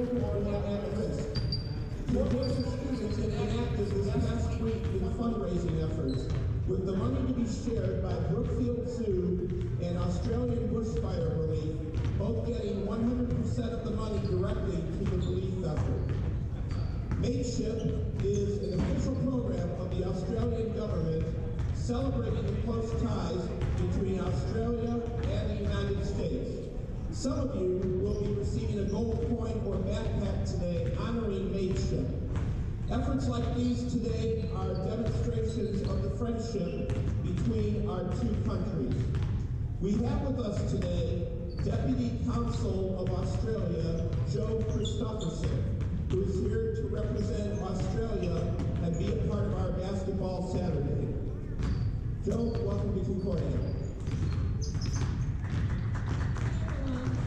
Students enacted this past week in fundraising efforts, with the money to be shared by Brookfield Zoo and Australian Bushfire Relief, both getting 100% of the money directly to the relief effort. Mateship is an official program of the Australian government celebrating the close ties between Australia and the United States. Some of you will be receiving a gold coin or backpack today honoring mateship. Efforts like these today are demonstrations of the friendship between our two countries. We have with us today Deputy Consul of Australia, Joe Christopherson, who is here to represent Australia and be a part of our Basketball Saturday. Joe, welcome to Concordia.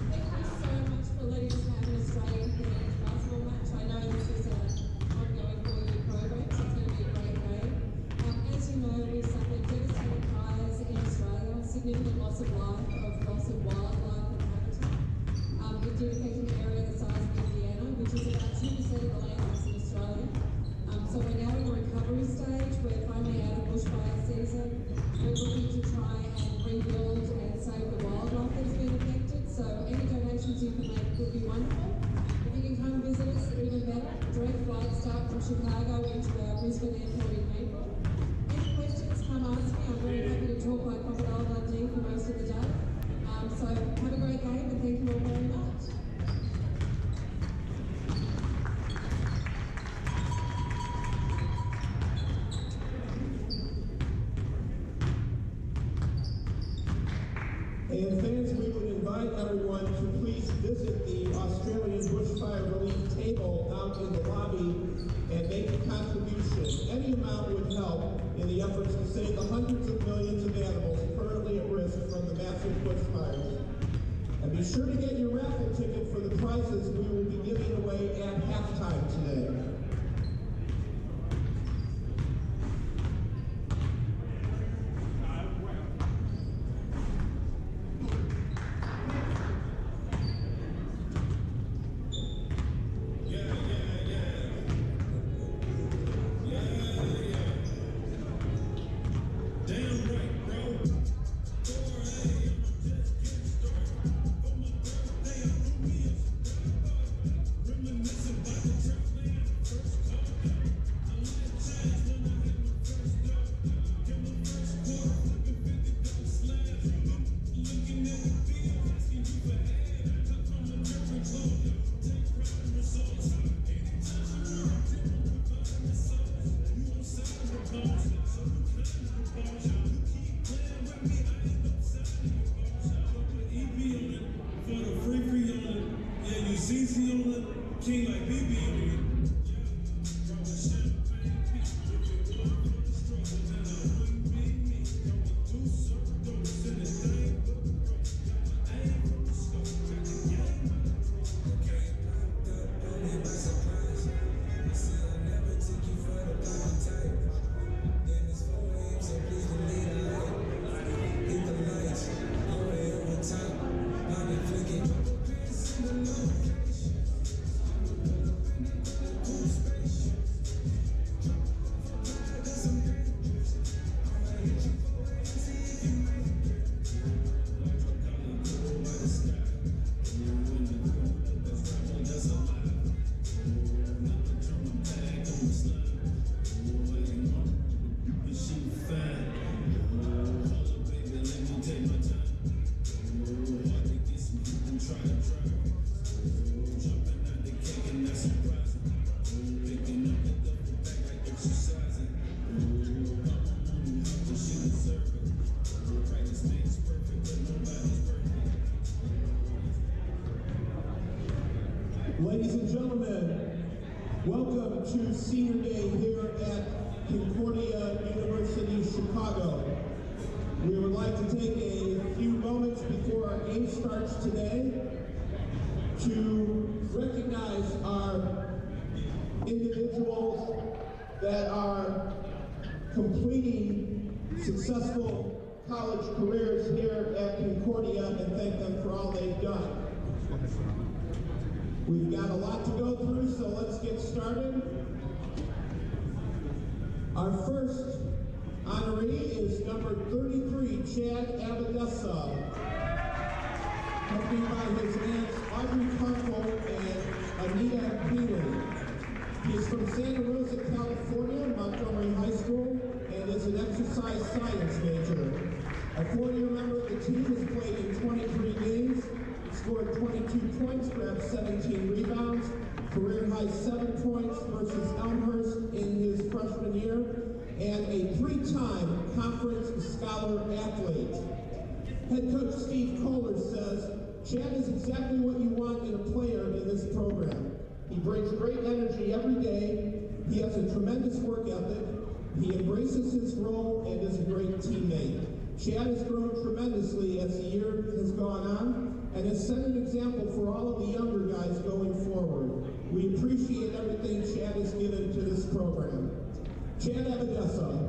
Letting us have an Australian themed basketball match. I know this is an ongoing 4-year program, so it's going to be a great game. As you know, we suffered devastating fires in Australia, significant loss of life, loss of wildlife and habitat. It did affect an area the size of Indiana, which is about 2% of the landmass in Australia. So we're now in the recovery stage. We're finally out of bushfire season. We're looking to try and rebuild and save the wildlife that's been affected. So any donations you can make would be wonderful. If you can come visit us, even better. Direct flights start from Chicago into our Brisbane airport in April. Any questions, come ask me. I'm very happy to talk like Crocodile Dundee for most of the day. So have a great game and thank you all very much. And fans, we would invite everyone to please visit the Australian Bushfire Relief table out in the lobby and make a contribution. Any amount would help in the efforts to save the hundreds of millions of animals currently at risk from the massive bushfires. And be sure to get your raffle ticket for the prizes we will be giving away at halftime today. Ladies and gentlemen, welcome to Senior Day here at Concordia University, Chicago. We would like to take a few moments before our game starts today to recognize our individuals that are completing successful college careers here at Concordia and thank them for all they've done. We've got a lot to go through, so let's get started. Our first honoree is number 33, Chad Abadessa, accompanied by his aunts Audrey Kunkel and Anita Healy. He is from Santa Rosa, California, Montgomery High School, and is an exercise science major. A 4-year member of the team has played in 23 games, scored 22 points, grabbed 17 rebounds, career high 7 points versus Elmhurst in his freshman year, and a 3-time conference scholar athlete. Head coach Steve Kohler says, Chad is exactly what you want in a player in this program. He brings great energy every day, he has a tremendous work ethic, he embraces his role, and is a great teammate. Chad has grown tremendously as the year has gone on, and has set an example for all of the younger guys going forward. We appreciate everything Chad has given to this program. Chad Abadessa.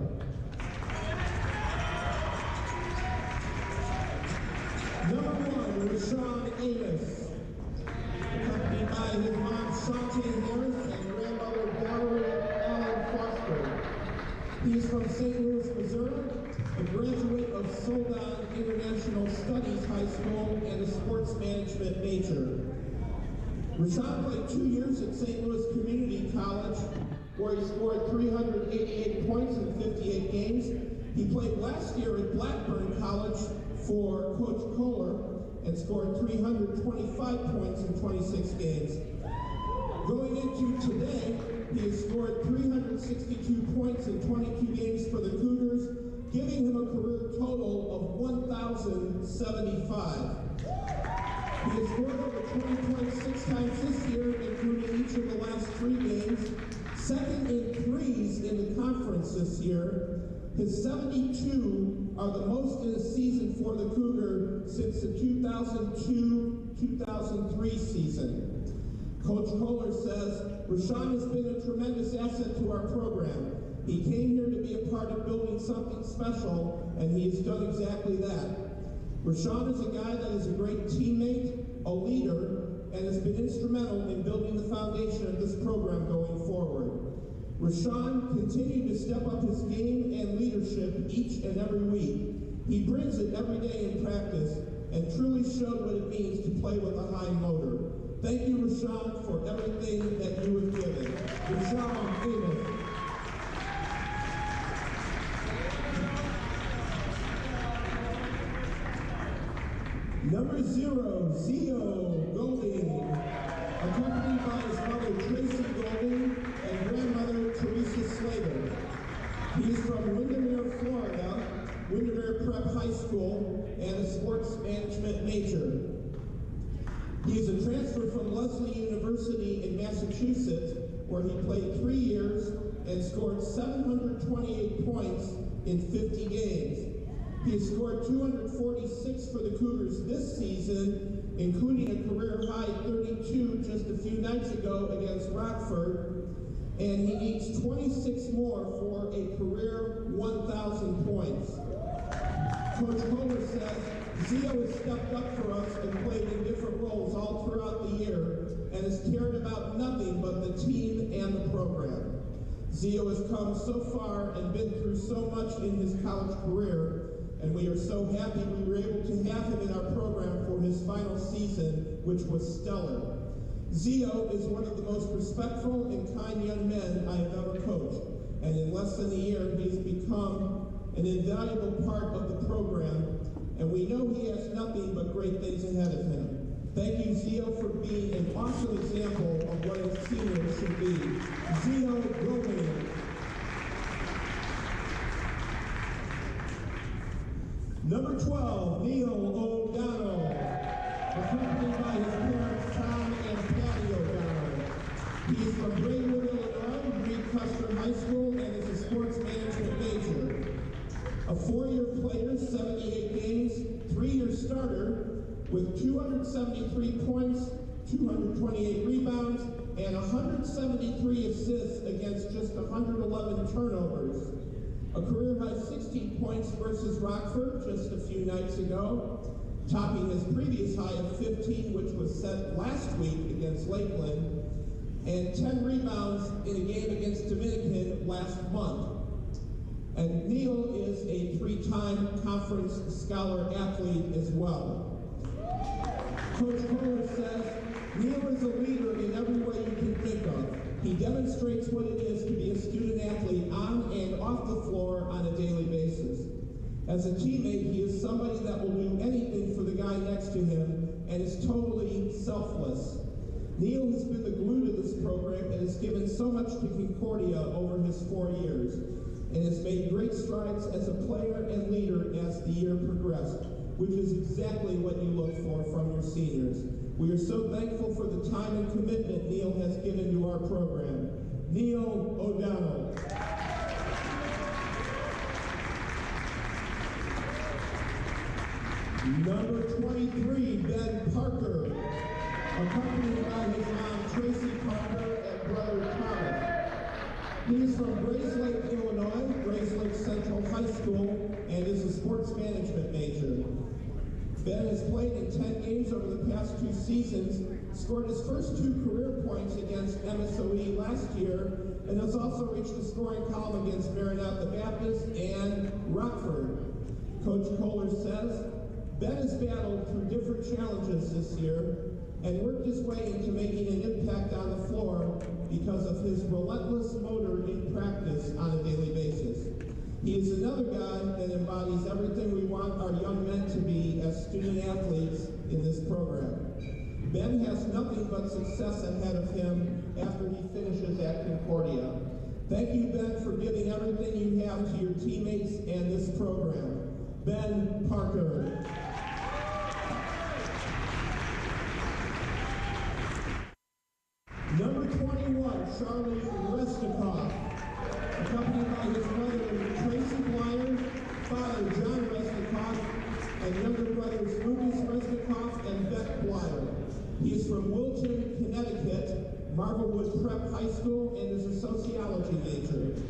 Number 1, Rashawn Amos, accompanied by his mom, Shantae Harris, and grandmother, Valerie Allen Foster. He is from St. Louis, Missouri, a graduate of Soldan International Studies High School and a sports management major. Rashawn played 2 years at St. Louis Community College, where he scored 388 points in 58 games. He played last year at Blackburn College for Coach Kohler and scored 325 points in 26 games. Going into today, he has scored 362 points in 22 games for the Cougars, giving him a career total of 1,075. He has scored over 20 points 6 times this year, including each of the last 3 games, second in threes in the conference this year. His 72 are the most in a season for the Cougar since the 2002-2003 season. Coach Kohler says, Rashawn has been a tremendous asset to our program. He came here to be a part of building something special, and he has done exactly that. Rashawn is a guy that is a great teammate, a leader, and has been instrumental in building the foundation of this program going forward. Rashawn continued to step up his game and leadership each and every week. He brings it every day in practice and truly showed what it means to play with a high motor. Thank you, Rashawn, for everything that you have given. Rashawn Amos. Number 0, Zio Golding, accompanied by his mother Tracy Golding and grandmother Teresa Slater. He is from Windermere, Florida, Windermere Prep High School, and a sports management major. He is a transfer from Lesley University in Massachusetts, where he played 3 years and scored 728 points in 50 games. He has scored 246 for the Cougars this season, including a career-high 32 just a few nights ago against Rockford, and he needs 26 more for a career 1,000 points. Coach Kohler says, Zio has stepped up for us and played in different roles all throughout the year and has cared about nothing but the team and the program. Zio has come so far and been through so much in his college career, and we are so happy we were able to have him in our program for his final season, which was stellar. Zio is one of the most respectful and kind young men I have ever coached, and in less than a year, he has become an invaluable part of the program, and we know he has nothing but great things ahead of him. Thank you, Zio, for being an awesome example of what a senior should be. Zio Golding. Number 12, Neil O'Donnell, accompanied by his parents Tom and Patty O'Donnell. He is from Braidwood, Illinois, Reed Custer High School, and is a sports management major. A 4-year player, 78 games, 3-year starter, with 273 points, 228 rebounds, and 173 assists against just 111 turnovers. A career-high 16 points versus Rockford just a few nights ago, topping his previous high of 15, which was set last week against Lakeland, and 10 rebounds in a game against Dominican last month. And Neil is a 3-time conference scholar athlete as well. Coach Kohler says, Neil is a leader in every way you can think of. He demonstrates what it is to be a student athlete on and off the floor on a daily basis. As a teammate, he is somebody that will do anything for the guy next to him and is totally selfless. Neil has been the glue to this program and has given so much to Concordia over his 4 years, and has made great strides as a player and leader as the year progressed, which is exactly what you look for from your seniors. We are so thankful for the time and commitment Neil has given to our program. Neil O'Donnell. Number 23, Ben Parker, accompanied by his mom, Tracy Parker, and brother Thomas. He is from Grayslake, Illinois, Grayslake Central High School, and is a sports management major. Ben has played in 10 games over the past 2 seasons, scored his first 2 career points against MSOE last year, and has also reached the scoring column against Maranatha Baptist and Rockford. Coach Kohler says, Ben has battled through different challenges this year and worked his way into making an impact on the floor because of his relentless motor in practice on a daily basis. He is another guy that embodies everything we want our young men to be as student athletes in this program. Ben has nothing but success ahead of him after he finishes at Concordia. Thank you, Ben, for giving everything you have to your teammates and this program. Ben Parker. Number 21, Charlie Resnikoff, accompanied by his mother, Tracy Blyer, father, John Resnikoff, and younger brothers, Lucas Resnikoff and Beth Blyer. He is from Wilton, Connecticut, Marvelwood Prep High School, and is a sociology major.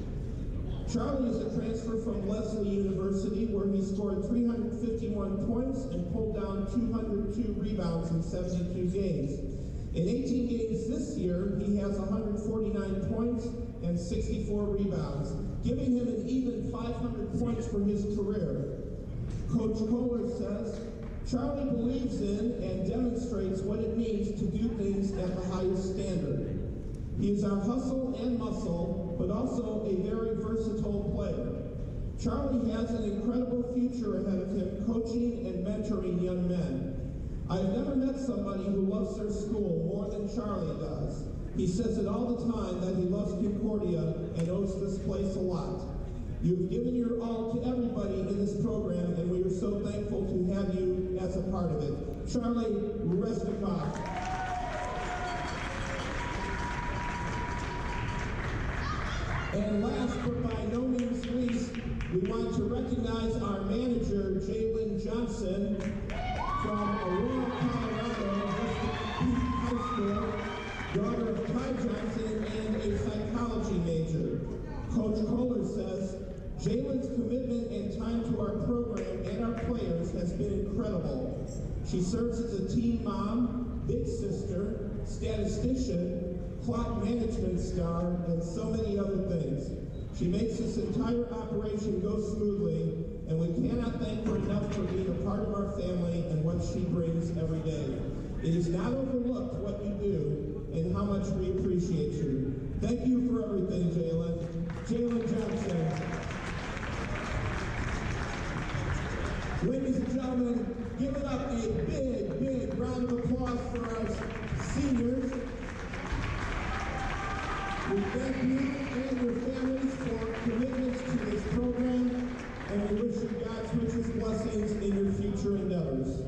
Charlie is a transfer from Lesley University, where he scored 351 points and pulled down 202 rebounds in 72 games. In 18 games this year, he has 149 points and 64 rebounds, giving him an even 500 points for his career. Coach Kohler says, Charlie believes in and demonstrates what it means to do things at the highest standard. He is our hustle and muscle, but also a very versatile player. Charlie has an incredible future ahead of him coaching and mentoring young men. I've never met somebody who loves their school more than Charlie does. He says it all the time that he loves Concordia and owes this place a lot. You've given your all to everybody in this program, and we are so thankful to have you as a part of it. Charlie Resnikoff. And last but by no means least, we want to recognize our manager, Jalen Johnson, from Aurora, Colorado, High School, daughter of Ty Johnson and a psychology major. Coach Kohler says, Jalen's commitment and time to our program and our players has been incredible. She serves as a team mom, big sister, statistician, clock management star, and so many other things. She makes this entire operation go smoothly, and we cannot thank her enough for being a part of our family and what she brings every day. It is not overlooked what you do and how much we appreciate you. Thank you for everything, Jalen. Jalen Johnson. Ladies and gentlemen, give it up a big, big round of applause for our seniors. We thank you and your families for commitments to this program, and we wish you God's richest blessings in your future endeavors.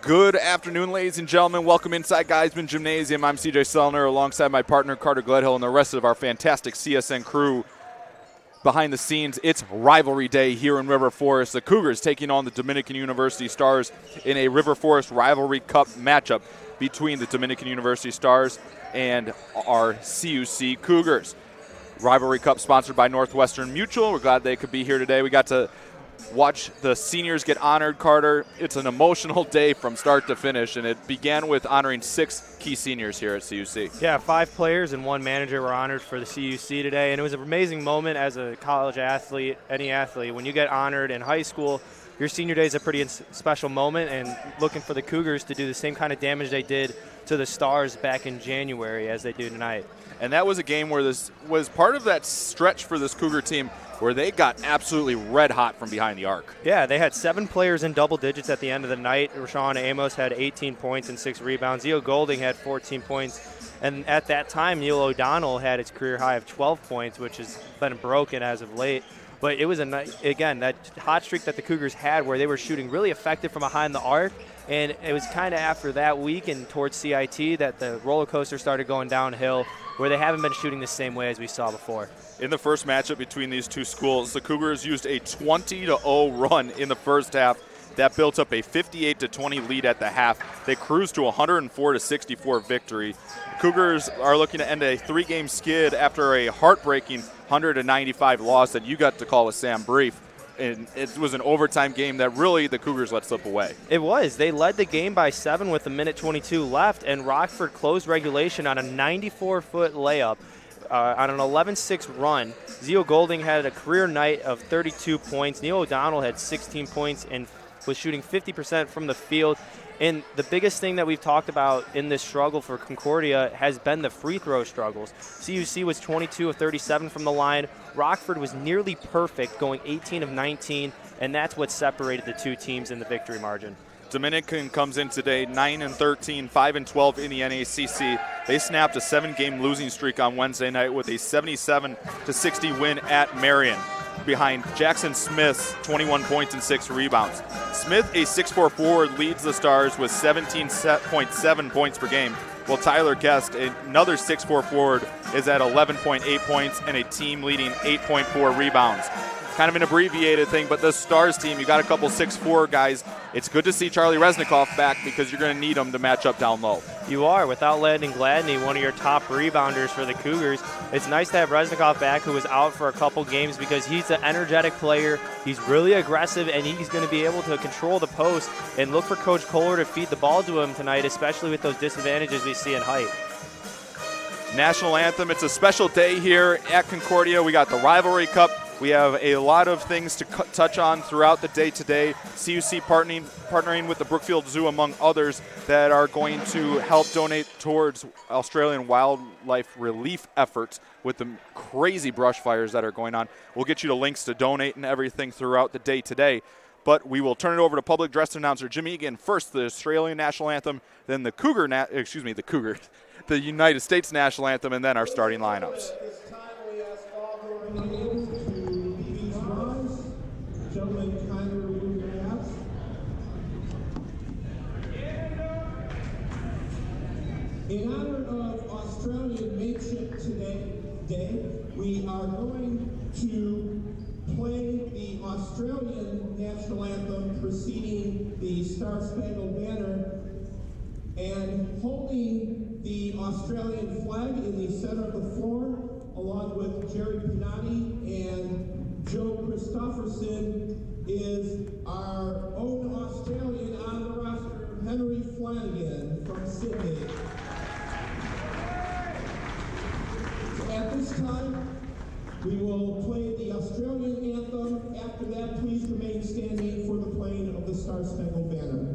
Good afternoon, ladies and gentlemen. Welcome inside Geiseman Gymnasium. I'm CJ Sellner alongside my partner Carter Gledhill and the rest of our fantastic CSN crew. Behind the scenes, it's rivalry day here in River Forest. The Cougars taking on the Dominican University Stars in a River Forest Rivalry Cup matchup between the Dominican University Stars and our CUC Cougars. Rivalry Cup sponsored by Northwestern Mutual. We're glad they could be here today. We got to watch the seniors get honored, Carter. It's an emotional day from start to finish, and it began with honoring 6 key seniors here at CUC. Yeah, 5 players and 1 manager were honored for the CUC today, and it was an amazing moment as a college athlete, any athlete. When you get honored in high school, your senior day is a pretty special moment, and looking for the Cougars to do the same kind of damage they did to the Stars back in January as they do tonight. And that was a game where this was part of that stretch for this Cougar team where they got absolutely red hot from behind the arc. Yeah, they had 7 players in double digits at the end of the night. Rashawn Amos had 18 points and 6 rebounds. Neil Golding had 14 points. And at that time, Neil O'Donnell had his career high of 12 points, which has been broken as of late. But it was, again, that hot streak that the Cougars had where they were shooting really effective from behind the arc. And it was kind of after that week and towards CIT that the roller coaster started going downhill, where they haven't been shooting the same way as we saw before. In the first matchup between these two schools, the Cougars used a 20-0 run in the first half. That built up a 58-20 lead at the half. They cruised to a 104-64 victory. The Cougars are looking to end a 3-game skid after a heartbreaking 100-95 loss that you got to call with Sam Brief. And it was an overtime game that really the Cougars let slip away. It was. They led the game by 7 with 1:22 left, and Rockford closed regulation on a 94-foot layup on an 11-6 run. Zio Golding had a career night of 32 points. Neil O'Donnell had 16 points and was shooting 50% from the field. And the biggest thing that we've talked about in this struggle for Concordia has been the free throw struggles. CUC was 22 of 37 from the line. Rockford was nearly perfect, going 18 of 19, and that's what separated the two teams in the victory margin. Dominican comes in today 9-13, 5-12 in the NACC. They snapped a 7-game losing streak on Wednesday night with a 77-60 win at Marion, behind Jackson Smith's 21 points and 6 rebounds. Smith, a 6'4" forward, leads the Stars with 17.7 points per game, while Tyler Guest, another 6'4" forward, is at 11.8 points and a team-leading 8.4 rebounds. Kind of an abbreviated thing, but the Stars team, you got a couple 6'4" guys. It's good to see Charlie Resnikoff back because you're going to need him to match up down low. You are. Without Landon Gladney, one of your top rebounders for the Cougars, it's nice to have Resnikoff back, who was out for a couple games, because he's an energetic player. He's really aggressive, and he's going to be able to control the post and look for Coach Kohler to feed the ball to him tonight, especially with those disadvantages we see in height. National Anthem, it's a special day here at Concordia. We got the Rivalry Cup. We have a lot of things to touch on throughout the day today. CUC partnering with the Brookfield Zoo, among others, that are going to help donate towards Australian wildlife relief efforts with the crazy brush fires that are going on. We'll get you the links to donate and everything throughout the day today. But we will turn it over to public address announcer Jim Egan. First, the Australian National Anthem, then the the United States National Anthem, and then our starting lineups. In honor of Australian Mateship Day, we are going to play the Australian National Anthem preceding the Star Spangled Banner, and holding the Australian flag in the center of the floor, along with Jerry Pinati and Joe Christofferson, is our own Australian on the roster, Henry Flanagan from Sydney. At this time, we will play the Australian anthem. After that, please remain standing for the playing of the Star Spangled Banner.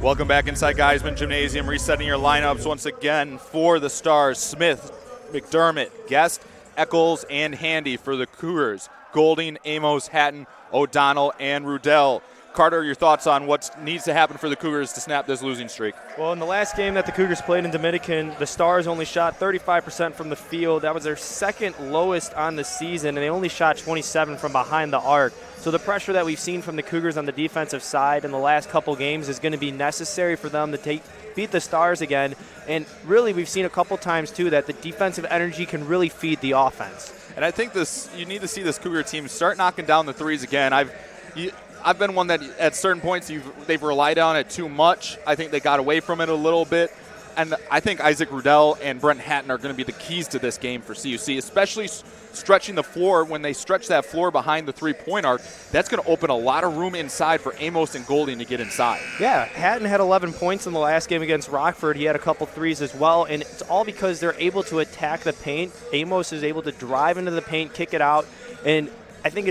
Welcome back inside Geiseman Gymnasium, resetting your lineups once again for the Stars. Smith, McDermott, Guest, Eccles, and Handy for the Cougars. Golding, Amos, Hatton, O'Donnell, and Rudell. Carter, your thoughts on what needs to happen for the Cougars to snap this losing streak? Well, in the last game that the Cougars played in Dominican, the Stars only shot 35% from the field. That was their second lowest on the season, and they only shot 27 from behind the arc. So the pressure that we've seen from the Cougars on the defensive side in the last couple games is going to be necessary for them to beat the Stars again. And really, we've seen a couple times, too, that the defensive energy can really feed the offense. And I think you need to see this Cougar team start knocking down the threes again. I've been one that at certain points they've relied on it too much. I think they got away from it a little bit. And I think Isaac Rudell and Brent Hatton are going to be the keys to this game for CUC, especially stretching the floor. When they stretch that floor behind the three-point arc, that's going to open a lot of room inside for Amos and Golding to get inside. Yeah, Hatton had 11 points in the last game against Rockford. He had a couple threes as well, and it's all because they're able to attack the paint. Amos is able to drive into the paint, kick it out, and I think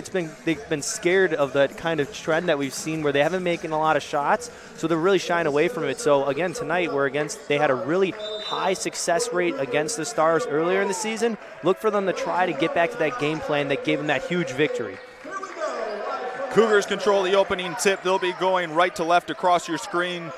they've been scared of that kind of trend that we've seen where they haven't making a lot of shots, so they're really shying away from it. So again, tonight they had a really high success rate against the Stars earlier in the season. Look for them to try to get back to that game plan that gave them that huge victory. Cougars control the opening tip. They'll be going right to left across your screen.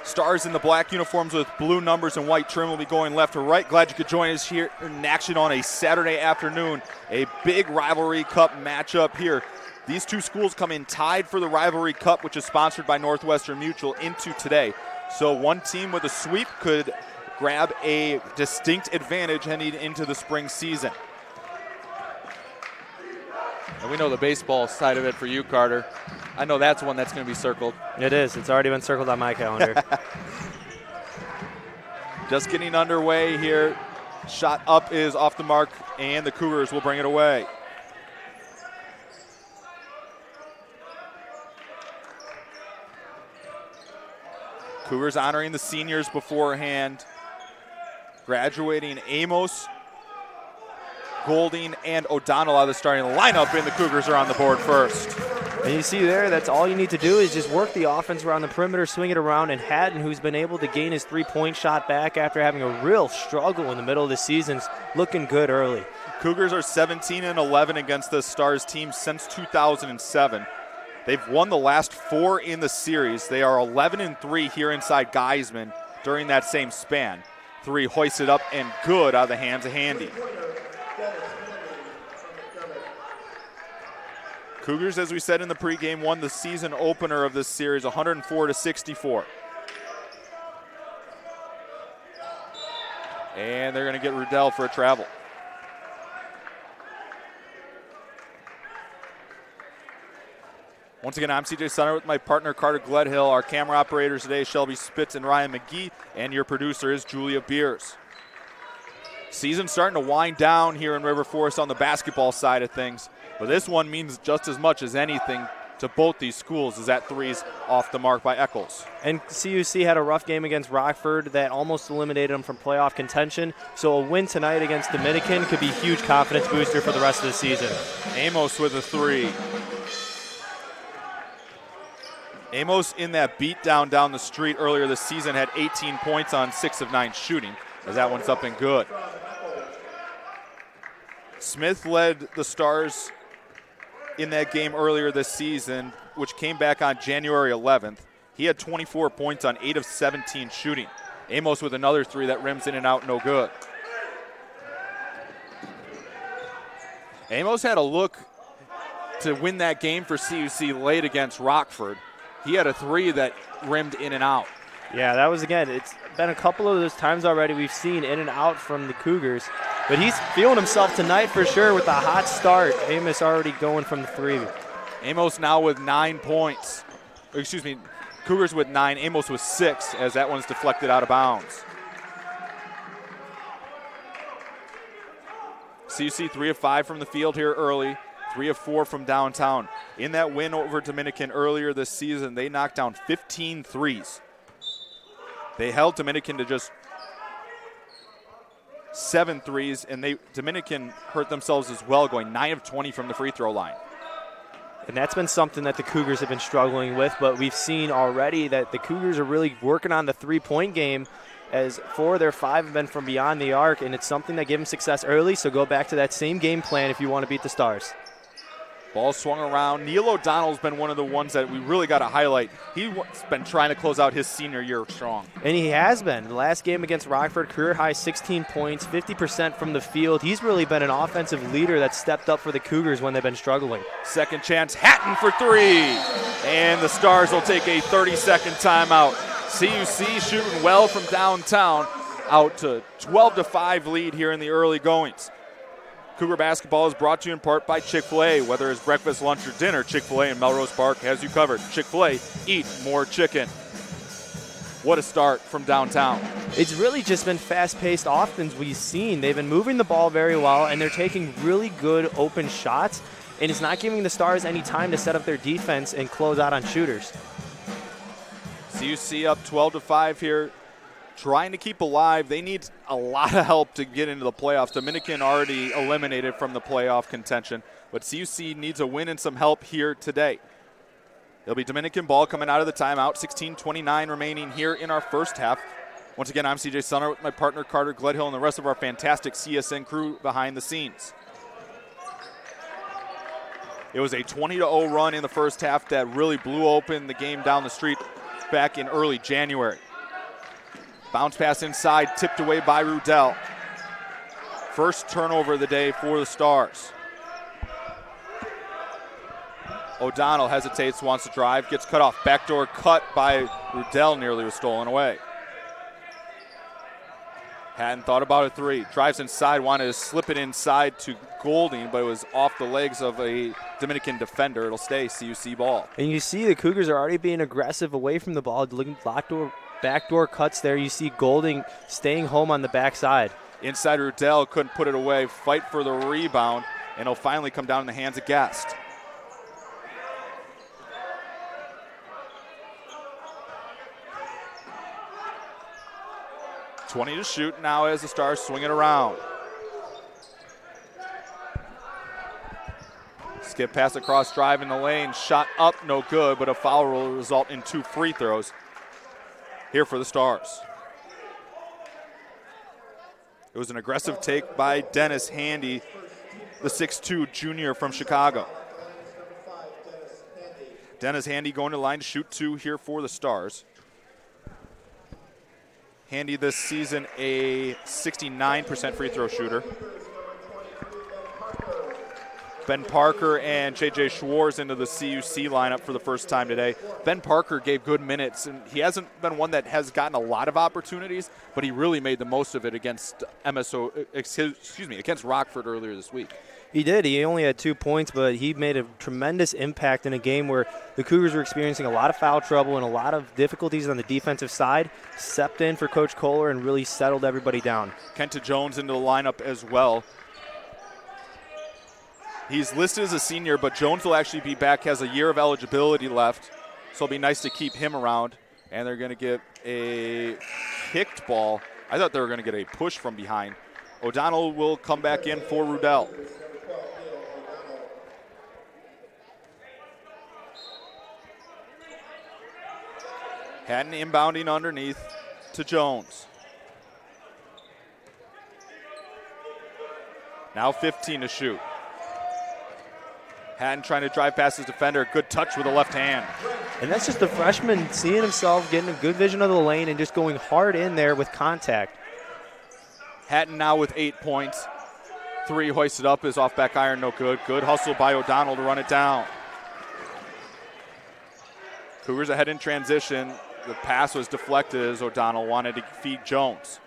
Stars in the black uniforms with blue numbers and white trim will be going left to right. Glad you could join us here in action on a Saturday afternoon. A big Rivalry Cup matchup here. These two schools come in tied for the Rivalry Cup, which is sponsored by Northwestern Mutual, into today. So one team with a sweep could grab a distinct advantage heading into the spring season. And we know the baseball side of it for you, Carter. I know that's one that's going to be circled. It is. It's already been circled on my calendar. Just getting underway here. Shot up is off the mark, and the Cougars will bring it away. Cougars honoring the seniors beforehand. Graduating Amos, Golding, and O'Donnell out of the starting lineup, and the Cougars are on the board first. And you see there, that's all you need to do is just work the offense around the perimeter, swing it around, and Hatton, who's been able to gain his three-point shot back after having a real struggle in the middle of the season, looking good early. Cougars are 17-11 against the Stars team since 2007. They've won the last 4 in the series. They are 11-3 here inside Geiseman during that same span. 3 hoisted up and good out of the hands of Handy. Cougars, as we said in the pregame, won the season opener of this series 104-64. And they're going to get Rudell for a travel. Once again, I'm CJ Sunner with my partner Carter Gledhill. Our camera operators today, Shelby Spitz and Ryan McGee, and your producer is Julia Beers. Season starting to wind down here in River Forest on the basketball side of things, but this one means just as much as anything to both these schools as that three's off the mark by Eccles. And CUC had a rough game against Rockford that almost eliminated them from playoff contention, so a win tonight against Dominican could be a huge confidence booster for the rest of the season. Amos with a 3. Amos in that beatdown down the street earlier this season had 18 points on 6 of 9 shooting, as that one's up and good. Smith led the Stars in that game earlier this season, which came back on January 11th. He had 24 points on 8 of 17 shooting. Amos with another 3 that rims in and out, no good. Amos had a look to win that game for CUC late against Rockford. He had a 3 that rimmed in and out. Yeah, that was, again, it's been a couple of those times already we've seen in and out from the Cougars. But he's feeling himself tonight for sure with a hot start. Amos already going from the 3. Amos now with 9 points. Excuse me, Cougars with 9, Amos with 6 as that one's deflected out of bounds. CUC 3 of 5 from the field here early. 3 of 4 from downtown. In that win over Dominican earlier this season, they knocked down 15 threes. They held Dominican to just 7 threes, and Dominican hurt themselves as well, going 9 of 20 from the free throw line. And that's been something that the Cougars have been struggling with, but we've seen already that the Cougars are really working on the three-point game, as 4 of their 5 have been from beyond the arc, and it's something that gave them success early, so go back to that same game plan if you want to beat the Stars. Ball swung around. Neil O'Donnell's been one of the ones that we really got to highlight. He's been trying to close out his senior year strong. And he has been. The last game against Rockford, career high 16 points, 50% from the field. He's really been an offensive leader that stepped up for the Cougars when they've been struggling. Second chance, Hatton for 3. And the Stars will take a 30-second timeout. CUC shooting well from downtown, out to 12-5 lead here in the early goings. Cougar basketball is brought to you in part by Chick-fil-A. Whether it's breakfast, lunch, or dinner, Chick-fil-A in Melrose Park has you covered. Chick-fil-A, eat more chicken. What a start from downtown. It's really just been fast-paced offense we've seen. They've been moving the ball very well, and they're taking really good open shots, and it's not giving the Stars any time to set up their defense and close out on shooters. CUC up 12-5 here, trying to keep alive. They need a lot of help to get into the playoffs. Dominican already eliminated from the playoff contention, but CUC needs a win and some help here today. It'll be Dominican ball coming out of the timeout. 16:29 remaining here in our first half. Once again, I'm CJ Sunner with my partner Carter Gledhill and the rest of our fantastic CSN crew behind the scenes. It was a 20-0 run in the first half that really blew open the game down the street back in early January. Bounce pass inside, tipped away by Rudell. First turnover of the day for the Stars. O'Donnell hesitates, wants to drive, gets cut off. Backdoor cut by Rudell, nearly was stolen away. Hadn't thought about a 3. Drives inside, wanted to slip it inside to Golding, but it was off the legs of a Dominican defender. It'll stay CUC ball. And you see the Cougars are already being aggressive away from the ball, looking backdoor cuts there. You see Golding staying home on the backside. Inside Rudell couldn't put it away, fight for the rebound, and it'll finally come down in the hands of Guest. .20 to shoot now as the Stars swing it around. Skip pass across, drive in the lane, shot up, no good, but a foul will result in 2 free throws here for the Stars. It was an aggressive take by Dennis Handy, the 6'2 junior from Chicago. Dennis Handy going to the line to shoot 2 here for the Stars. Handy this season a 69% free throw shooter. Ben Parker and J.J. Schwartz into the CUC lineup for the first time today. Ben Parker gave good minutes, and he hasn't been one that has gotten a lot of opportunities, but he really made the most of it against against Rockford earlier this week. He did. He only had 2 points, but he made a tremendous impact in a game where the Cougars were experiencing a lot of foul trouble and a lot of difficulties on the defensive side. Stepped in for Coach Kohler and really settled everybody down. Kenta Jones into the lineup as well. He's listed as a senior, but Jones will actually be back, has a year of eligibility left, so it'll be nice to keep him around. And they're going to get a kicked ball. I thought they were going to get a push from behind. O'Donnell will come back in for Rudell. Hatton inbounding underneath to Jones. Now 15 to shoot. Hatton trying to drive past his defender. Good touch with the left hand. And that's just the freshman seeing himself, getting a good vision of the lane and just going hard in there with contact. Hatton now with 8 points. 3 hoisted up is off back iron, no good. Good hustle by O'Donnell to run it down. Cougars ahead in transition. The pass was deflected as O'Donnell wanted to feed Jones.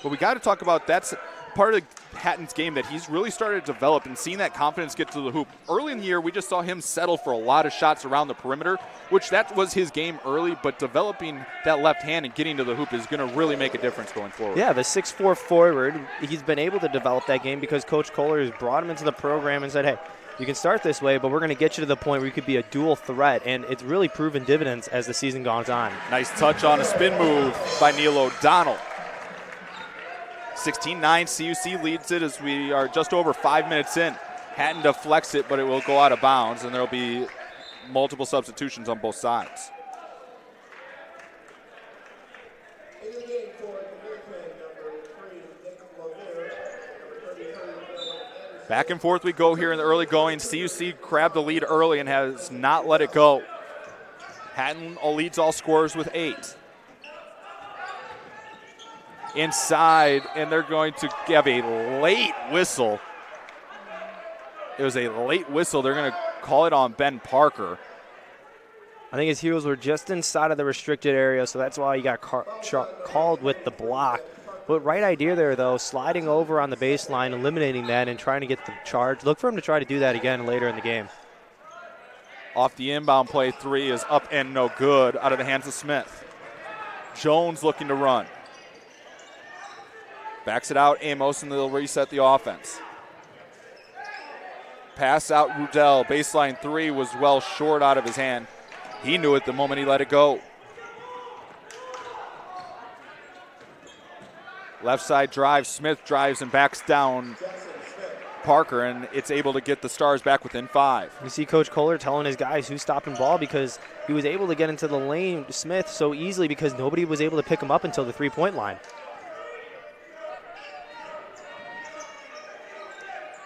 But we got to talk about that's part of Hatton's game that he's really started to develop and seeing that confidence get to the hoop. Early in the year, we just saw him settle for a lot of shots around the perimeter, which that was his game early, but developing that left hand and getting to the hoop is going to really make a difference going forward. Yeah, the 6'4 forward, he's been able to develop that game because Coach Kohler has brought him into the program and said, hey, you can start this way, but we're going to get you to the point where you could be a dual threat, and it's really proven dividends as the season goes on. Nice touch on a spin move by Neil O'Donnell. 16-9, CUC leads it as we are just over 5 minutes in. Hatton deflects it, but it will go out of bounds, and there will be multiple substitutions on both sides. In the game for Dominican, number 3, Nick Lavere, number 33, Anderson. Back and forth we go here in the early going. CUC grabbed the lead early and has not let it go. Hatton leads all scorers with 8. Inside, and they're going to give a late whistle. It was a late whistle. They're going to call it on Ben Parker. I think his heels were just inside of the restricted area, so that's why he got called with the block. But right idea there, though, sliding over on the baseline, eliminating that, and trying to get the charge. Look for him to try to do that again later in the game. Off the inbound play, 3 is up and no good out of the hands of Smith. Jones looking to run. Backs it out, Amos, and they'll reset the offense. Pass out Rudell. Baseline 3 was well short out of his hand. He knew it the moment he let it go. Left side drive. Smith drives and backs down Parker, and it's able to get the Stars back within 5. You see Coach Kohler telling his guys who's stopping ball because he was able to get into the lane, Smith, so easily because nobody was able to pick him up until the three-point line.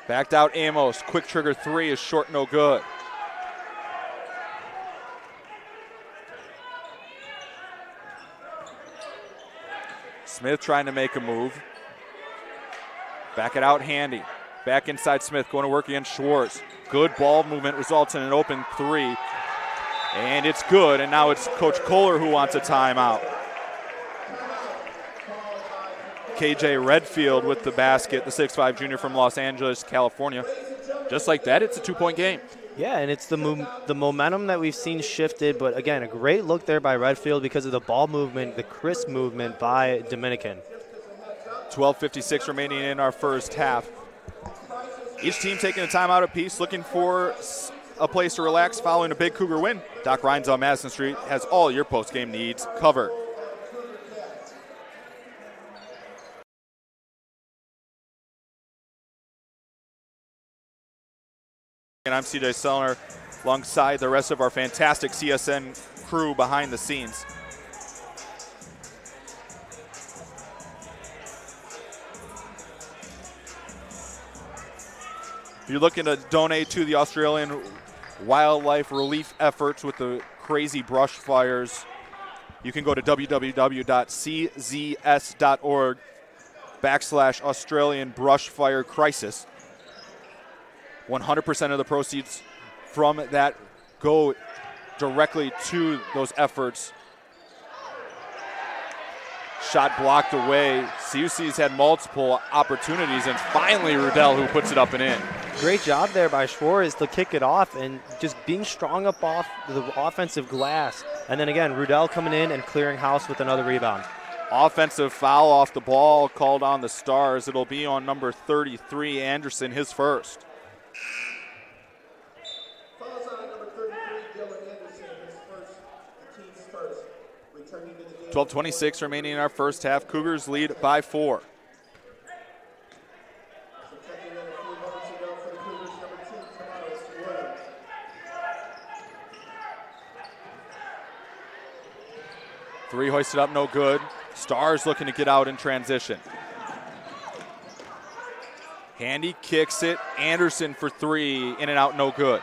Backed out Amos. Quick trigger 3 is short, no good. Smith trying to make a move. Back it out, Handy. Back inside Smith, going to work against Schwartz. Good ball movement results in an open 3. And it's good, and now it's Coach Kohler who wants a timeout. KJ Redfield with the basket, the 6'5 junior from Los Angeles, California. Just like that, it's a 2-point game. Yeah, and it's the momentum that we've seen shifted, but again, a great look there by Redfield because of the ball movement, the crisp movement by Dominican. 12:56 remaining in our first half. Each team taking a timeout apiece, looking for a place to relax following a big Cougar win. Doc Rhines on Madison Street has all your post-game needs covered. And I'm CJ Sellner alongside the rest of our fantastic CSN crew behind the scenes. If you're looking to donate to the Australian wildlife relief efforts with the crazy brush fires, you can go to www.czs.org/Australian Brush Fire Crisis. 100% of the proceeds from that go directly to those efforts. Shot blocked away. CUC's had multiple opportunities, and finally Rudell who puts it up and in. Great job there by Schwartz to kick it off and just being strong up off the offensive glass. And then again, Rudell coming in and clearing house with another rebound. Offensive foul off the ball called on the Stars. It'll be on number 33, Anderson, his first. Fouls on number 33, Dylan Anderson, his first, the team's first. Returning to the game. 12:26 remaining in our first half. Cougars lead by 4. So checking in a few moments ago for the Cougars, number 2, Thomas Williams. Three hoisted up, no good. Stars looking to get out in transition. Handy kicks it. Anderson for 3, in and out, no good.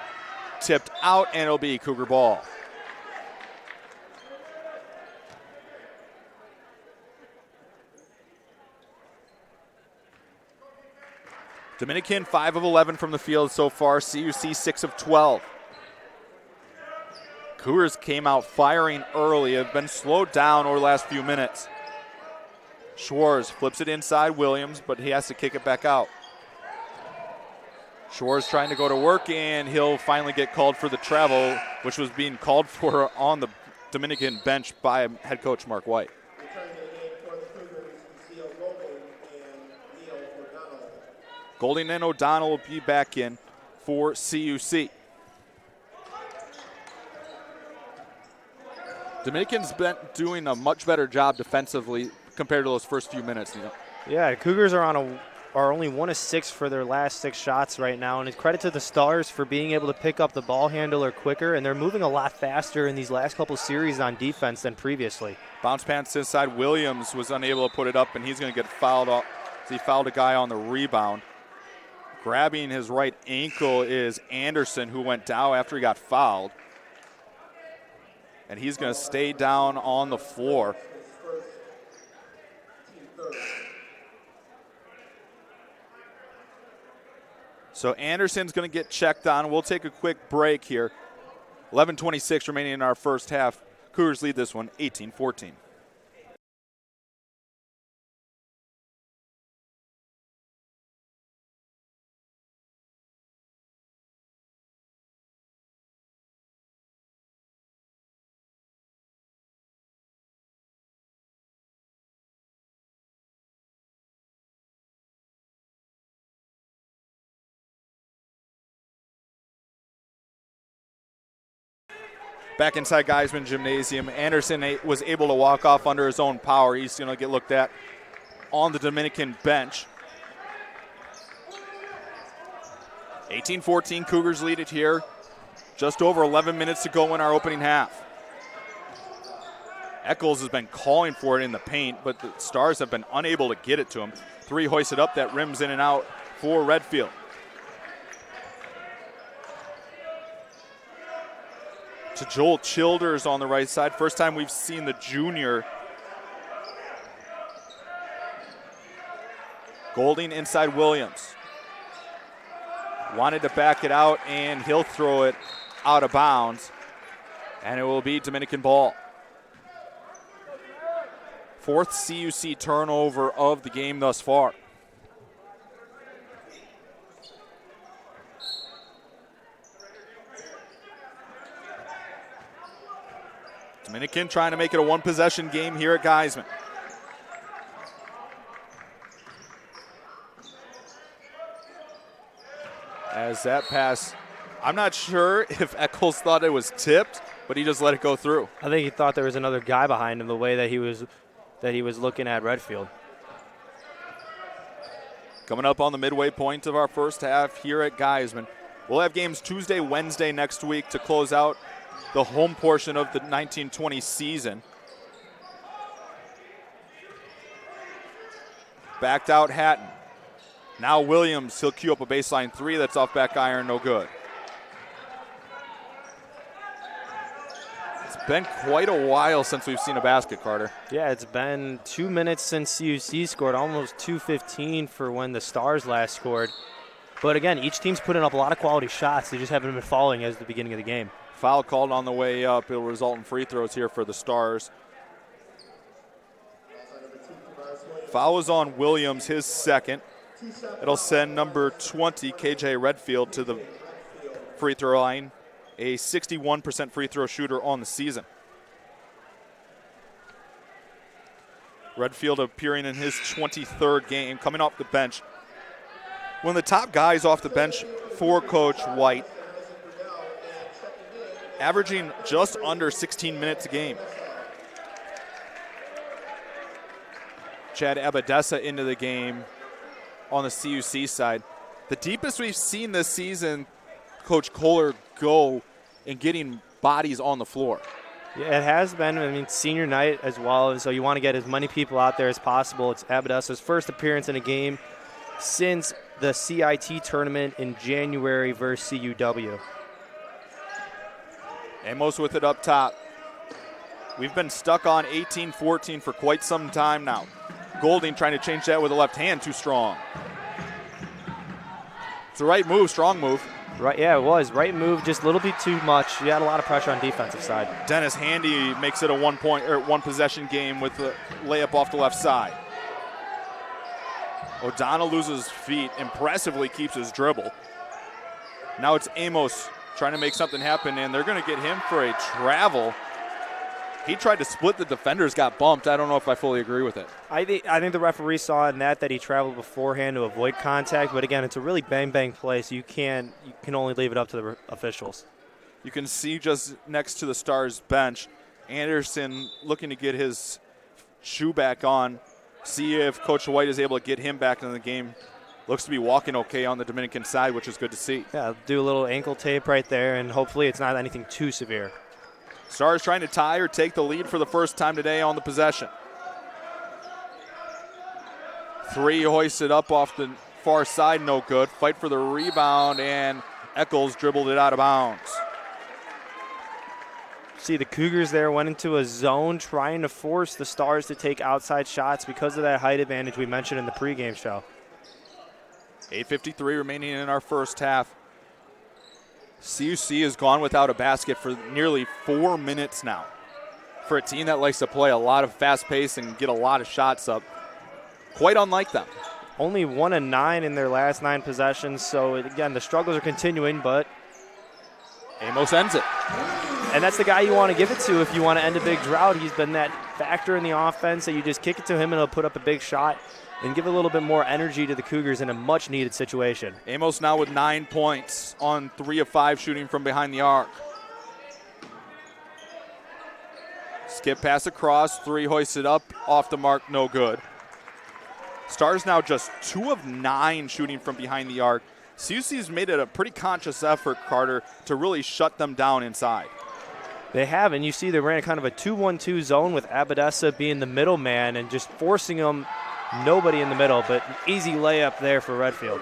Tipped out, and it'll be Cougar ball. Dominican 5 of 11 from the field so far. CUC 6 of 12. Cougars came out firing early, have been slowed down over the last few minutes. Schwartz flips it inside Williams, but he has to kick it back out. Schwartz trying to go to work, and he'll finally get called for the travel, which was being called for on the Dominican bench by head coach Mark White. Returning to the game for the Cougars, Zio Golding and Neil O'Donnell. Golding and O'Donnell will be back in for CUC. Dominican's been doing a much better job defensively compared to those first few minutes. Yeah, Cougars are on are only 1 of 6 for their last 6 shots right now, and it's credit to the Stars for being able to pick up the ball handler quicker, and they're moving a lot faster in these last couple series on defense than previously. Bounce pass inside. Williams was unable to put it up, and he's going to get fouled off. He fouled a guy on the rebound. Grabbing his right ankle is Anderson, who went down after he got fouled. And he's going to stay down on the floor. So Anderson's going to get checked on. We'll take a quick break here. 11:26 remaining in our first half. Cougars lead this one 18-14. Back inside Geiseman Gymnasium, Anderson was able to walk off under his own power. He's going to get looked at on the Dominican bench. 18-14, Cougars lead it here. Just over 11 minutes to go in our opening half. Eccles has been calling for it in the paint, but the Stars have been unable to get it to him. 3 hoisted up, that rims in and out for Redfield. To Joel Childers on the right side. First time we've seen the junior. Golding inside Williams. Wanted to back it out, and he'll throw it out of bounds. And it will be Dominican ball. 4th CUC turnover of the game thus far. Dominican trying to make it a one-possession game here at Geiseman. As that pass, I'm not sure if Eccles thought it was tipped, but he just let it go through. I think he thought there was another guy behind him the way that he was looking at Redfield. Coming up on the midway point of our first half here at Geiseman. We'll have games Tuesday, Wednesday next week to close out the home portion of the 1920 season. Backed out Hatton. Now Williams, he'll cue up a baseline 3 that's off back iron, no good. It's been quite a while since we've seen a basket, Carter. Yeah, it's been 2 minutes since CUC scored, almost 2:15 for when the Stars last scored. But again, each team's putting up a lot of quality shots. They just haven't been falling as the beginning of the game. Foul called on the way up. It'll result in free throws here for the Stars. Foul is on Williams, his second. It'll send number 20, KJ Redfield, to the free throw line. A 61% free throw shooter on the season. Redfield appearing in his 23rd game, coming off the bench. One of the top guys off the bench for Coach White. Averaging just under 16 minutes a game. Chad Abadessa into the game on the CUC side. The deepest we've seen this season, Coach Kohler go in getting bodies on the floor. Yeah, it has been. I mean, senior night as well, so you want to get as many people out there as possible. It's Abadessa's first appearance in a game since the CIT tournament in January versus CUW. Amos with it up top. We've been stuck on 18-14 for quite some time now. Golding trying to change that with the left hand, too strong. It's the right move, strong move. Right, yeah, it was. Right move, just a little bit too much. You had a lot of pressure on defensive side. Dennis Handy makes it a one possession game with the layup off the left side. O'Donnell loses feet, impressively keeps his dribble. Now it's Amos trying to make something happen, and they're going to get him for a travel. He tried to split the defenders, got bumped. I don't know if I fully agree with it. I think the referee saw in that he traveled beforehand to avoid contact, but again, it's a really bang-bang play, so you can only leave it up to the officials. You can see just next to the Stars bench, Anderson looking to get his shoe back on, see if Coach White is able to get him back in the game looks to be walking okay on the Dominican side, which is good to see. Yeah, do a little ankle tape right there, and hopefully it's not anything too severe. Stars trying to tie or take the lead for the first time today on the possession. 3 hoisted up off the far side, no good. Fight for the rebound, and Eccles dribbled it out of bounds. See, the Cougars there went into a zone trying to force the Stars to take outside shots because of that height advantage we mentioned in the pregame show. 8:53 remaining in our first half. CUC has gone without a basket for nearly 4 minutes now. For a team that likes to play a lot of fast pace and get a lot of shots up, quite unlike them. Only 1 of 9 in their last 9 possessions, so again, the struggles are continuing, but Amos ends it. and that's the guy you want to give it to if you want to end a big drought. He's been that factor in the offense that you just kick it to him and he'll put up a big shot and give a little bit more energy to the Cougars in a much-needed situation. Amos now with 9 points on 3 of 5 shooting from behind the arc. Skip pass across, 3 hoisted up, off the mark, no good. Stars now just 2 of 9 shooting from behind the arc. CUC's made it a pretty conscious effort, Carter, to really shut them down inside. They have, and you see they ran kind of a 2-1-2 zone with Abadessa being the middleman and just forcing them, nobody in the middle, but an easy layup there for Redfield.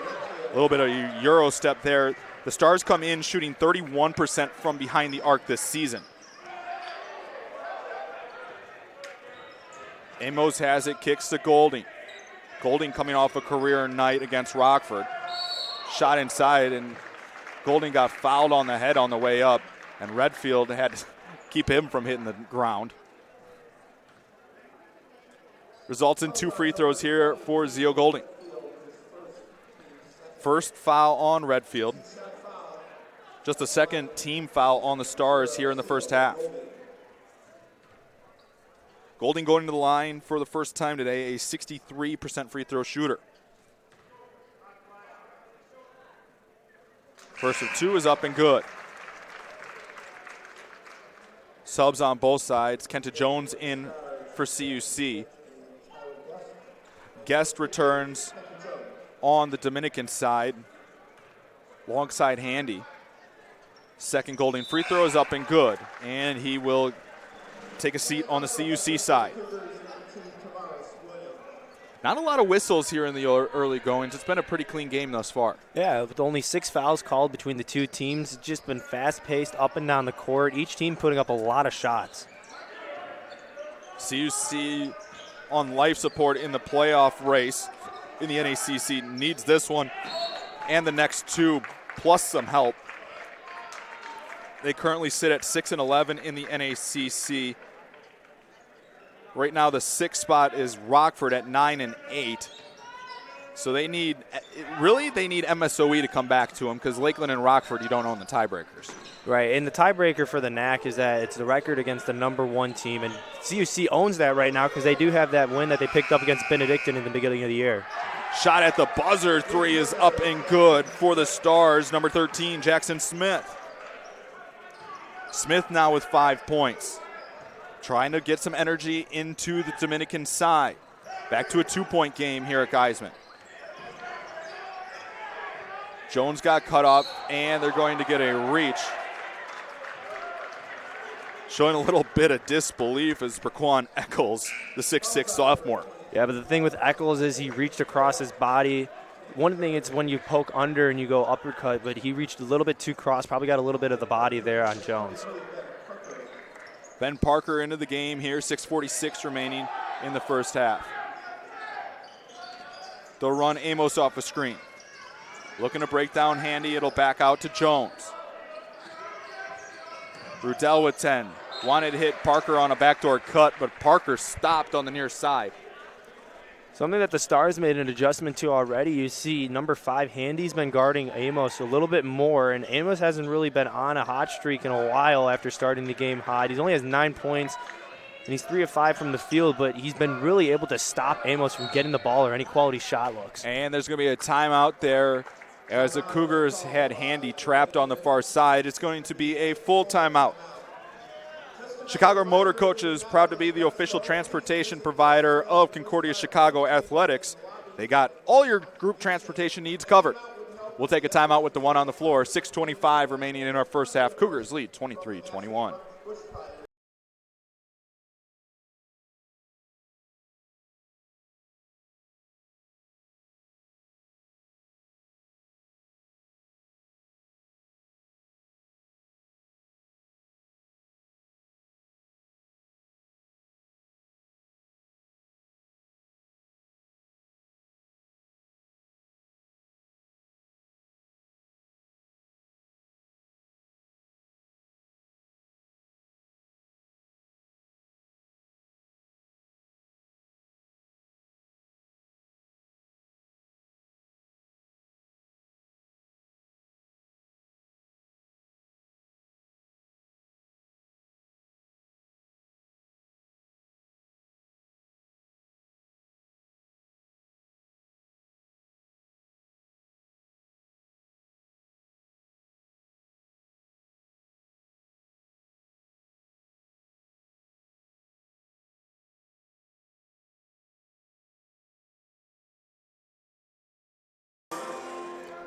A little bit of a Euro step there. The Stars come in shooting 31% from behind the arc this season. Amos has it, kicks to Golding. Golding coming off a career night against Rockford. Shot inside, and Golding got fouled on the head on the way up, and Redfield had to keep him from hitting the ground. Results in 2 free throws here for Zeo Golding. First foul on Redfield. Just the second team foul on the Stars here in the first half. Golding going to the line for the first time today, a 63% free throw shooter. First of 2 is up and good. Subs on both sides. Kenta Jones in for CUC. Guest returns on the Dominican side, alongside Handy. Second Golding free throw is up and good, and he will take a seat on the CUC side. Not a lot of whistles here in the early goings. It's been a pretty clean game thus far. Yeah, with only 6 fouls called between the two teams. It's just been fast-paced up and down the court. Each team putting up a lot of shots. CUC on life support in the playoff race in the NACC needs this one and the next 2 plus some help. They currently sit at 6-11 in the NACC. Right now, the 6th spot is Rockford at 9-8. So they need MSOE to come back to them, because Lakeland and Rockford, you don't own the tiebreakers. Right, and the tiebreaker for the NACC is that it's the record against the number 1 team, and CUC owns that right now because they do have that win that they picked up against Benedictine in the beginning of the year. Shot at the buzzer, 3 is up and good for the Stars. Number 13, Jackson Smith. Smith now with 5 points. Trying to get some energy into the Dominican side. Back to a 2-point game here at Geiseman. Jones got cut off, and they're going to get a reach. Showing a little bit of disbelief is Braquan Eccles, the 6'6 sophomore. Yeah, but the thing with Eccles is he reached across his body. One thing is when you poke under and you go uppercut, but he reached a little bit too cross, probably got a little bit of the body there on Jones. Ben Parker into the game here, 6:46 remaining in the first half. They'll run Amos off a screen. Looking to break down Handy, it'll back out to Jones. Rudell with 10. Wanted to hit Parker on a backdoor cut, but Parker stopped on the near side. Something that the Stars made an adjustment to already. You see number 5, Handy's been guarding Amos a little bit more, and Amos hasn't really been on a hot streak in a while after starting the game hot. He only has 9 points, and he's 3 of 5 from the field, but he's been really able to stop Amos from getting the ball or any quality shot looks. And there's going to be a timeout there as the Cougars had Handy trapped on the far side. It's going to be a full timeout. Chicago Motor Coach is proud to be the official transportation provider of Concordia Chicago Athletics. They got all your group transportation needs covered. We'll take a timeout with the one on the floor. 6:25 remaining in our first half. Cougars lead 23-21.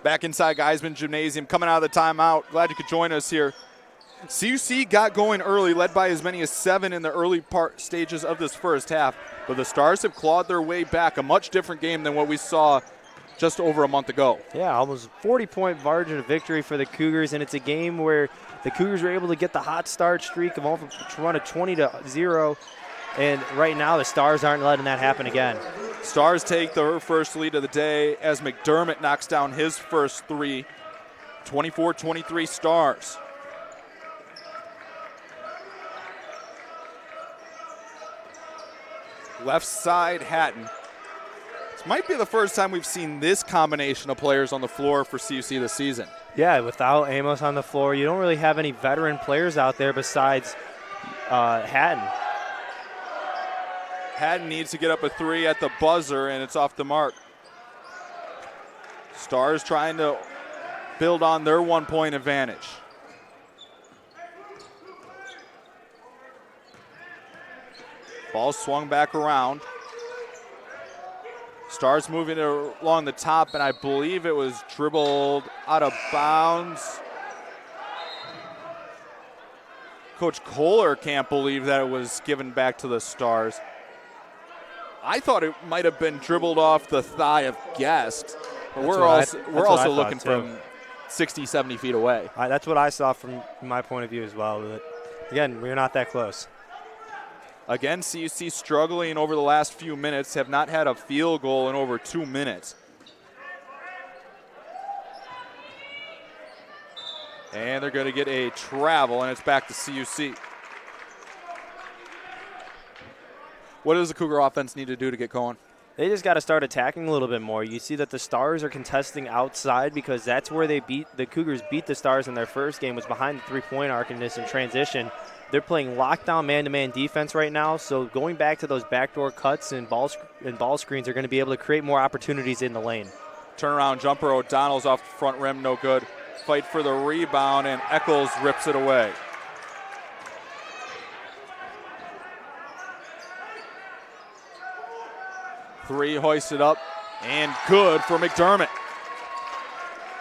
Back inside Geiseman Gymnasium, coming out of the timeout. Glad you could join us here. CUC got going early, led by as many as 7 in the early part stages of this first half, but the Stars have clawed their way back. A much different game than what we saw just over a month ago. Yeah, almost 40-point margin of victory for the Cougars, and it's a game where the Cougars were able to get the hot start streak of run a 20-0, and right now the Stars aren't letting that happen again. Stars take their first lead of the day as McDermott knocks down his first 3. 24-23 Stars. Left side, Hatton. This might be the first time we've seen this combination of players on the floor for CUC this season. Yeah, without Amos on the floor, you don't really have any veteran players out there besides Hatton. Hatton needs to get up a 3 at the buzzer, and it's off the mark. Stars trying to build on their 1-point advantage. Ball swung back around. Stars moving it along the top, and I believe it was dribbled out of bounds. Coach Kohler can't believe that it was given back to the Stars. I thought it might have been dribbled off the thigh of Guest, but we're also looking from 60, 70 feet away. That's what I saw from my point of view as well. But again, we're not that close. Again, CUC struggling over the last few minutes, have not had a field goal in over 2 minutes. And they're going to get a travel, and it's back to CUC. What does the Cougar offense need to do to get going? They just got to start attacking a little bit more. You see that the Stars are contesting outside because that's where the Cougars beat the Stars in their first game, was behind the three-point arc in this in transition. They're playing lockdown man-to-man defense right now, so going back to those backdoor cuts and ball screens are going to be able to create more opportunities in the lane. Turnaround jumper, O'Donnell's off the front rim, no good. Fight for the rebound, and Eccles rips it away. Three hoisted up, and good for McDermott.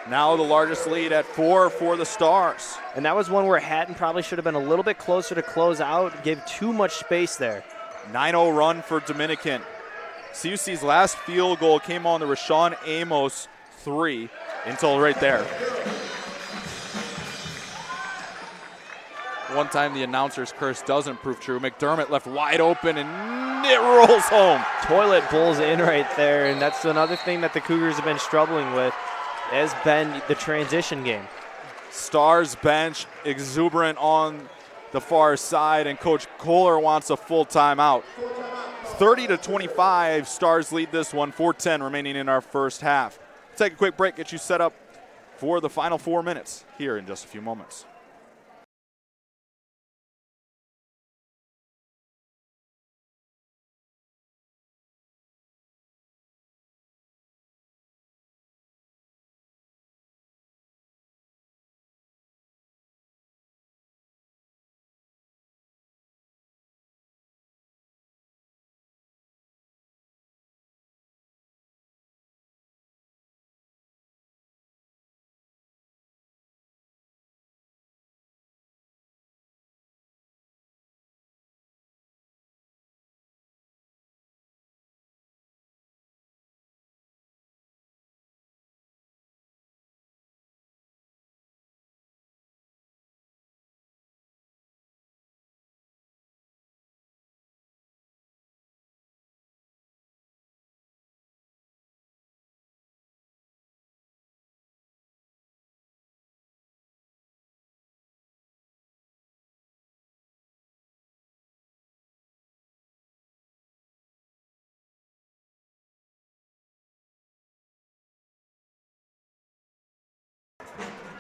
Now the largest lead at 4 for the Stars. And that was one where Hatton probably should have been a little bit closer to close out, gave too much space there. 9-0 run for Dominican. CUC's last field goal came on the Rashawn Amos 3 until right there. One time the announcer's curse doesn't prove true. McDermott left wide open, and it rolls home. Toilet bowls in right there, and that's another thing that the Cougars have been struggling with, has been the transition game. Stars bench exuberant on the far side, and Coach Kohler wants a full timeout. 30-25, Stars lead this one, 4:10 remaining in our first half. Take a quick break, get you set up for the final 4 minutes here in just a few moments.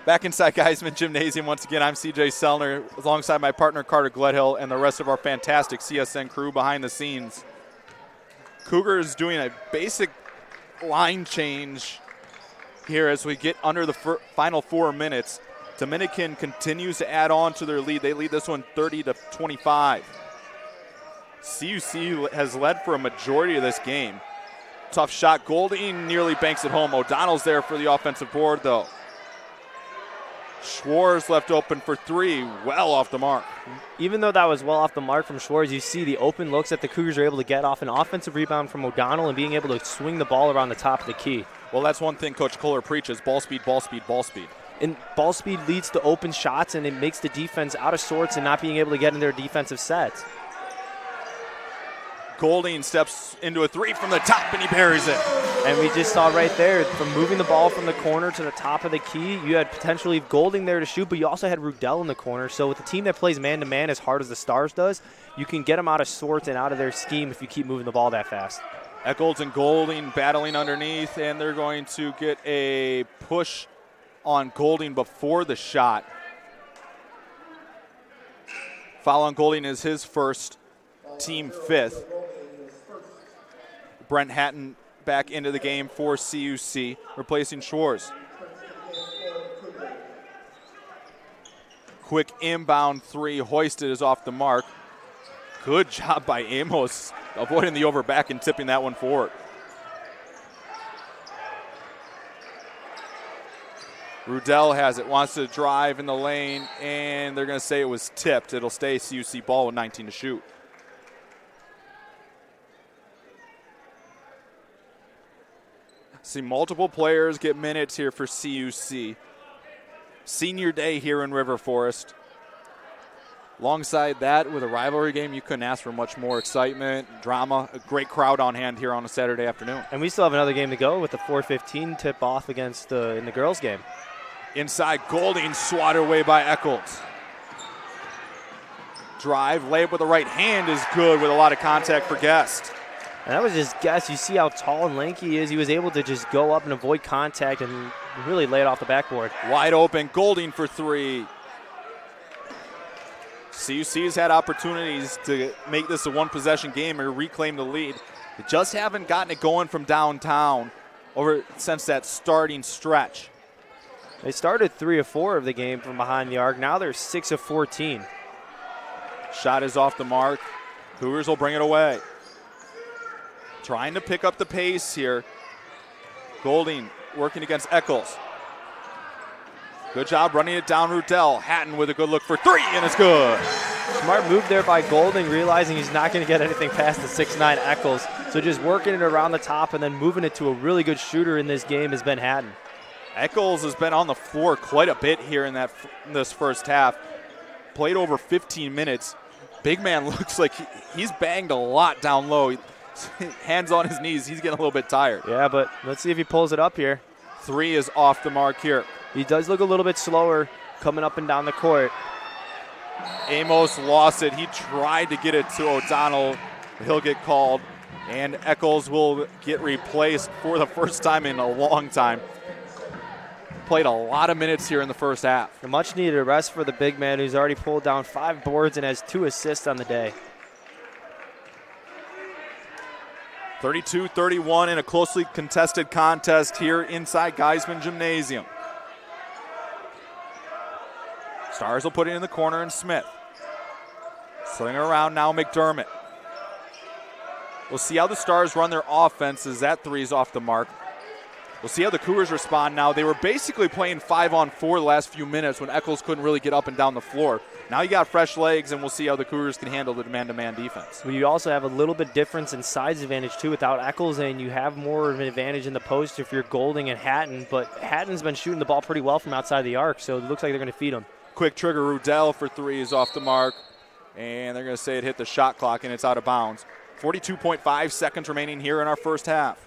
Back inside Geiseman Gymnasium once again, I'm CJ Sellner alongside my partner Carter Gledhill and the rest of our fantastic CSN crew behind the scenes. Cougars doing a basic line change here as we get under the final 4 minutes. Dominican continues to add on to their lead. They lead this one 30-25. CUC has led for a majority of this game. Tough shot. Golding nearly banks it home. O'Donnell's there for the offensive board, though. Schwartz left open for three, well off the mark. Even though that was well off the mark from Schwartz, you see the open looks that the Cougars are able to get off an offensive rebound from O'Donnell and being able to swing the ball around the top of the key. Well, that's one thing Coach Kohler preaches, ball speed, ball speed, ball speed. And ball speed leads to open shots, and it makes the defense out of sorts and not being able to get in their defensive sets. Golding steps into a three from the top, and he buries it. And we just saw right there, from moving the ball from the corner to the top of the key, you had potentially Golding there to shoot, but you also had Rudell in the corner. So with a team that plays man-to-man as hard as the Stars does, you can get them out of sorts and out of their scheme if you keep moving the ball that fast. Eccles and Golding battling underneath, and they're going to get a push on Golding before the shot. Foul on Golding is his first, team fifth. Brent Hatton back into the game for CUC, replacing Schwartz. Quick inbound three, hoisted is off the mark. Good job by Amos, avoiding the over back and tipping that one forward. Rudell has it, wants to drive in the lane, and they're going to say it was tipped. It'll stay CUC ball with 19 to shoot. See multiple players get minutes here for CUC. Senior day here in River Forest. Alongside that, with a rivalry game, you couldn't ask for much more excitement, drama, a great crowd on hand here on a Saturday afternoon. And we still have another game to go with the 4:15 tip-off against in the girls' game. Inside, Golding swatted away by Eccles. Drive, layup with the right hand is good with a lot of contact for Guest. And that was just Guest. You see how tall and lanky he is. He was able to just go up and avoid contact and really lay it off the backboard. Wide open, Golding for three. CUC's had opportunities to make this a one-possession game or reclaim the lead. They just haven't gotten it going from downtown since that starting stretch. They started 3 of 4 of the game from behind the arc. Now they're 6 of 14. Shot is off the mark. Cougars will bring it away. Trying to pick up the pace here. Golding working against Eccles. Good job running it down Rudell. Hatton with a good look for three, and it's good. Smart move there by Golding, realizing he's not going to get anything past the 6'9" Eccles. So just working it around the top and then moving it to a really good shooter in this game has been Hatton. Eccles has been on the floor quite a bit here in this first half. Played over 15 minutes. Big man looks like he's banged a lot down low. Hands on his knees. He's getting a little bit tired. Yeah, but let's see if he pulls it up here. Three is off the mark here. He does look a little bit slower coming up and down the court. Amos lost it. He tried to get it to O'Donnell. He'll get called. And Eccles will get replaced for the first time in a long time. Played a lot of minutes here in the first half. A much needed rest for the big man who's already pulled down 5 boards and has 2 assists on the day. 32-31 in a closely contested contest here inside Geiseman Gymnasium. Stars will put it in the corner, and Smith. Slinging around now, McDermott. We'll see how the Stars run their offense as that three is off the mark. We'll see how the Cougars respond now. They were basically playing 5-on-4 the last few minutes when Eccles couldn't really get up and down the floor. Now you got fresh legs, and we'll see how the Cougars can handle the man-to-man defense. Well, you also have a little bit difference in size advantage, too, without Eccles, and you have more of an advantage in the post if you're Golding and Hatton. But Hatton's been shooting the ball pretty well from outside the arc, so it looks like they're going to feed him. Quick trigger, Rudell for three is off the mark, and they're going to say it hit the shot clock, and it's out of bounds. 42.5 seconds remaining here in our first half.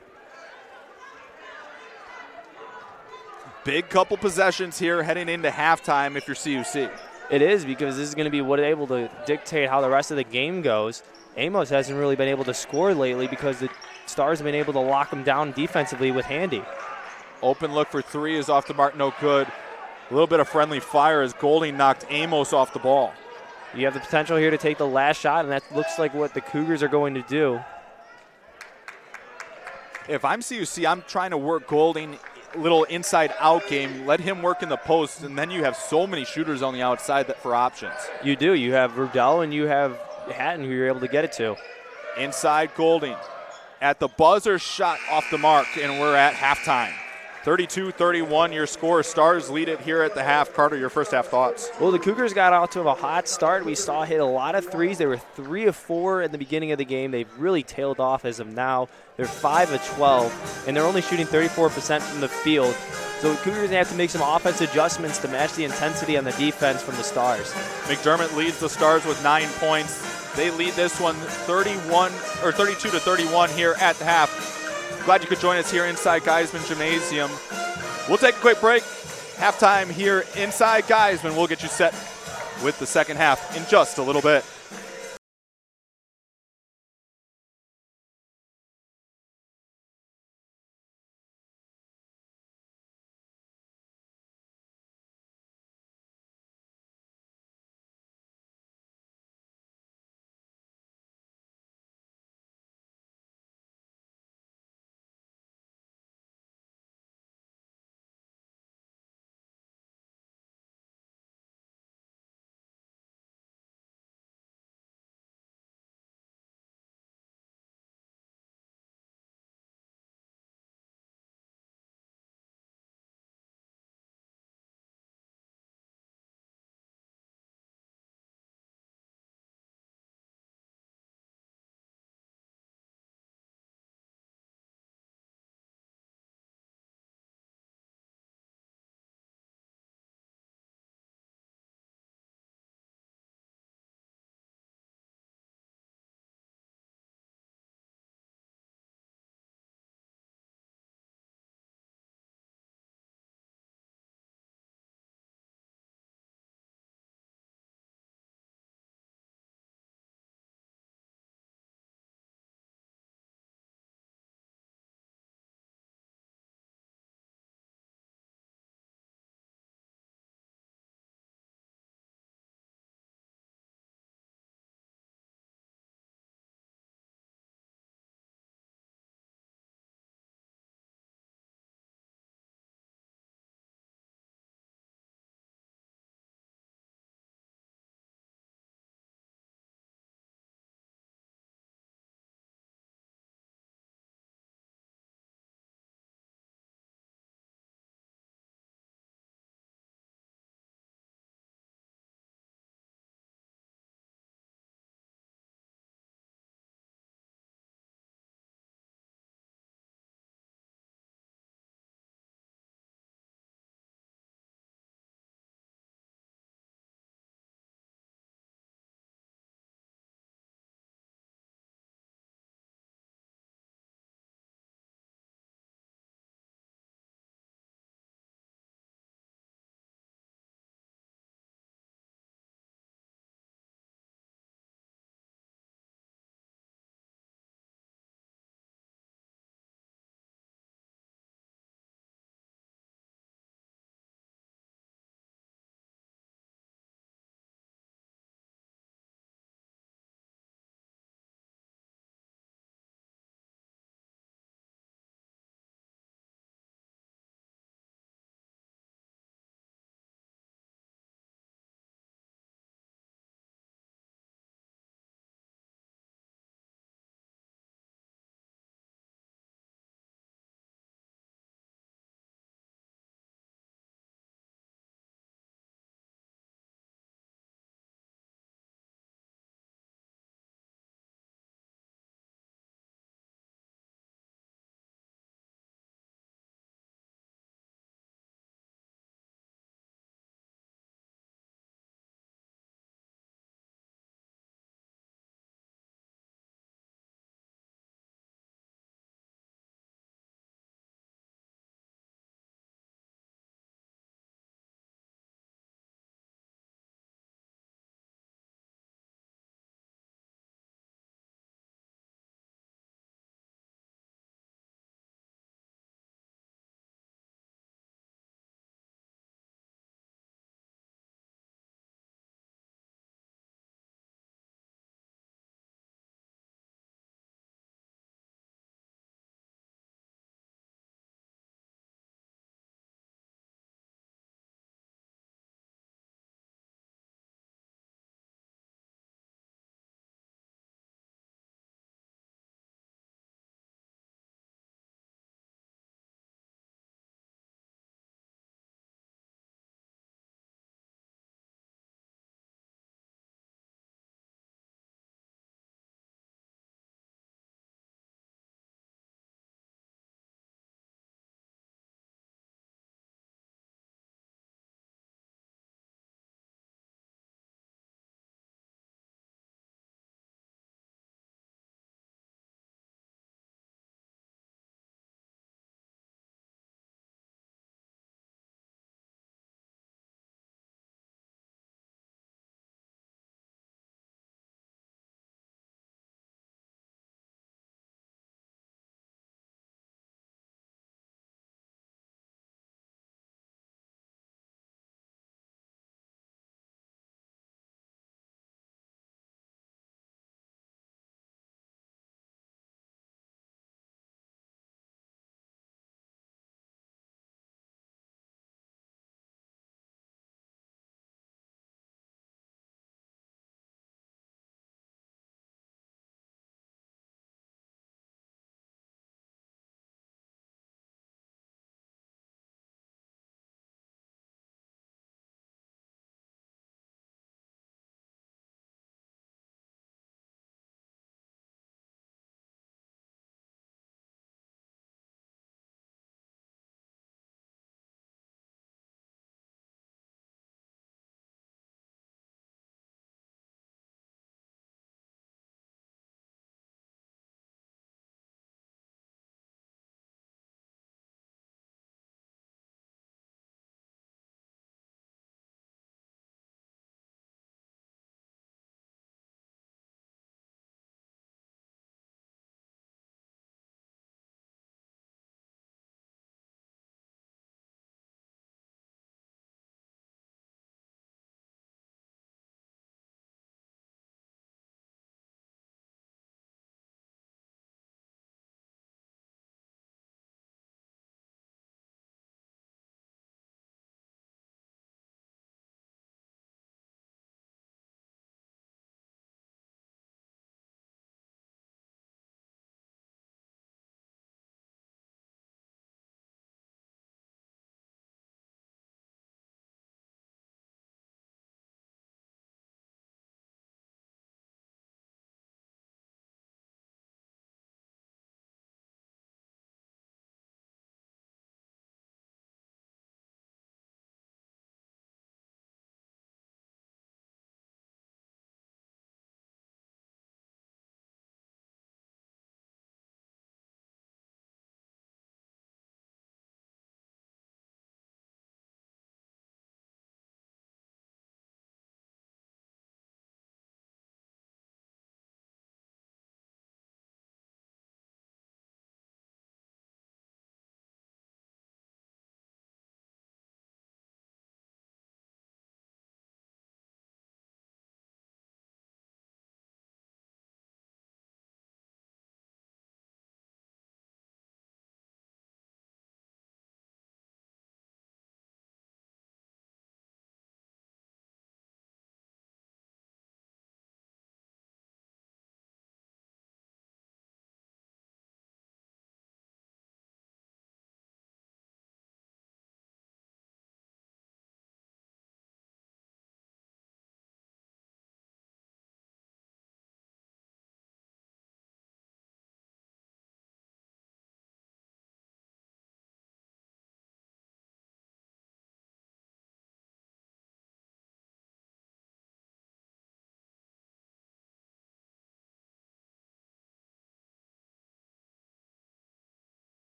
Big couple possessions here heading into halftime if you're CUC. It is, because this is going to be what able to dictate how the rest of the game goes. Amos hasn't really been able to score lately because the Stars have been able to lock him down defensively with Handy. Open look for three is off the mark, no good. A little bit of friendly fire as Golding knocked Amos off the ball. You have the potential here to take the last shot, and that looks like what the Cougars are going to do. If I'm CUC, I'm trying to work Golding, little inside-out game. Let him work in the post, and then you have so many shooters on the outside for options. You do. You have Rudell and you have Hatton, who you're able to get it to. Inside Golding. At the buzzer, shot off the mark, and we're at halftime. 32-31, your score. Stars lead it here at the half. Carter, your first half thoughts? Well, the Cougars got out to a hot start. We saw hit a lot of threes. They were 3 of 4 in the beginning of the game. They've really tailed off as of now. They're 5 of 12, and they're only shooting 34% from the field. So the Cougars have to make some offense adjustments to match the intensity on the defense from the Stars. McDermott leads the Stars with 9 points. They lead this one 32-31 here at the half. Glad you could join us here inside Geiseman Gymnasium. We'll take a quick break. Halftime here inside Geiseman. We'll get you set with the second half in just a little bit.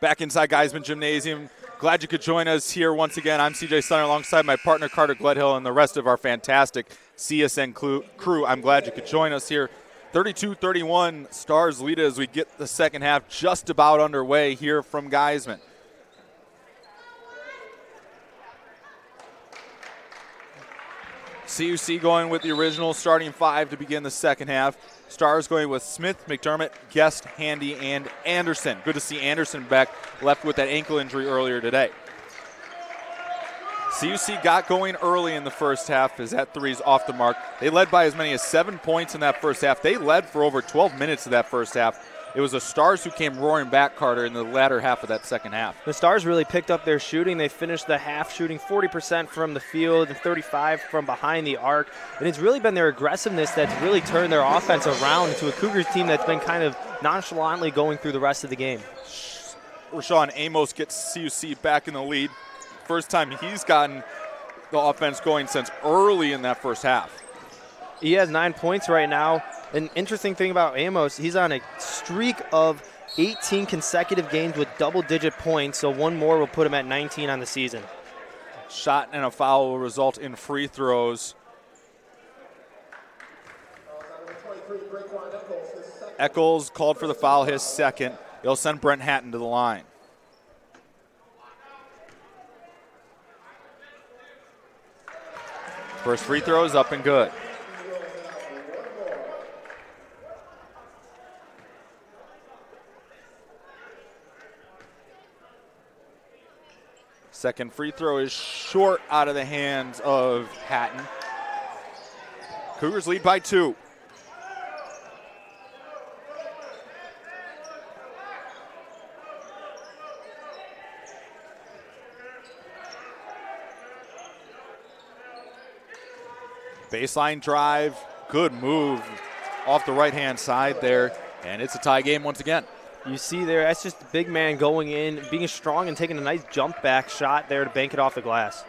Back inside Geiseman Gymnasium. Glad you could join us here once again. I'm CJ Stunner alongside my partner Carter Gledhill and the rest of our fantastic CSN crew. I'm glad you could join us here. 32-31, Stars lead as we get the second half just about underway here from Geiseman. CUC going with the original starting five to begin the second half. Stars going with Smith, McDermott, Guest, Handy, and Anderson. Good to see Anderson back, left with that ankle injury earlier today. CUC got going early in the first half as that three's off the mark. They led by as many as 7 points in that first half. They led for over 12 minutes of that first half. It was the Stars who came roaring back, Carter, in the latter half of that second half. The Stars really picked up their shooting. They finished the half shooting 40% from the field and 35% from behind the arc. And it's really been their aggressiveness that's really turned their offense around into a Cougars team that's been kind of nonchalantly going through the rest of the game. Rashawn Amos gets CUC back in the lead. First time he's gotten the offense going since early in that first half. He has 9 points right now. An interesting thing about Amos, he's on a streak of 18 consecutive games with double-digit points, so one more will put him at 19 on the season. Shot and a foul will result in free throws. Eccles called for the foul, his second. He'll send Brent Hatton to the line. First free throw is up and good. Second free throw is short out of the hands of Hatton. Cougars lead by 2. Baseline drive, good move off the right-hand side there, and it's a tie game once again. You see there, that's just the big man going in, being strong and taking a nice jump back shot there to bank it off the glass.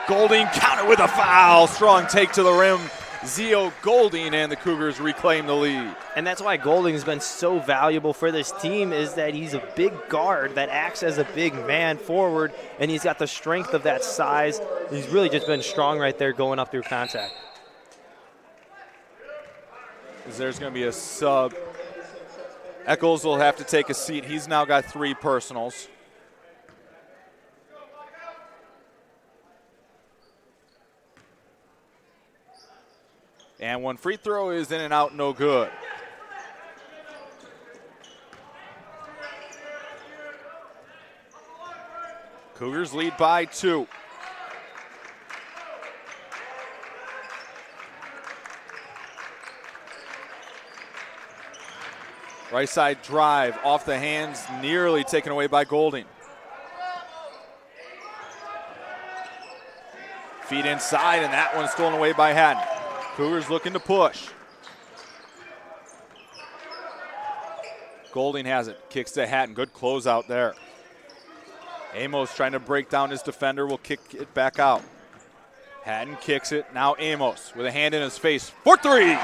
Golding counter with a foul. Strong take to the rim. Zio Golding, and the Cougars reclaim the lead. And that's why Golding has been so valuable for this team, is that he's a big guard that acts as a big man forward, and he's got the strength of that size. He's really just been strong right there going up through contact. There's going to be a sub. Eccles will have to take a seat. He's now got 3 personals. And one free throw is in and out, no good. Cougars lead by 2. Right side drive off the hands, nearly taken away by Golding. Feet inside, and that one's stolen away by Hatton. Cougars looking to push. Golding has it, kicks to Hatton. Good closeout there. Amos trying to break down his defender, will kick it back out. Hatton kicks it, now Amos with a hand in his face for 3.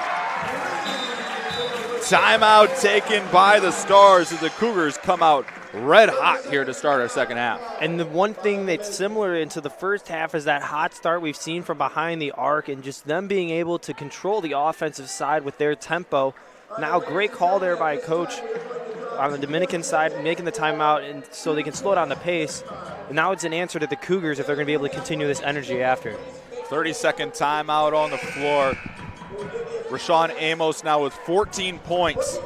Timeout taken by the Stars as the Cougars come out red hot here to start our second half. And the one thing that's similar into the first half is that hot start we've seen from behind the arc and just them being able to control the offensive side with their tempo. Now, great call there by Coach on the Dominican side, making the timeout and so they can slow down the pace. And now it's an answer to the Cougars if they're going to be able to continue this energy after. 30-second timeout on the floor. Rashawn Amos now with 14 points.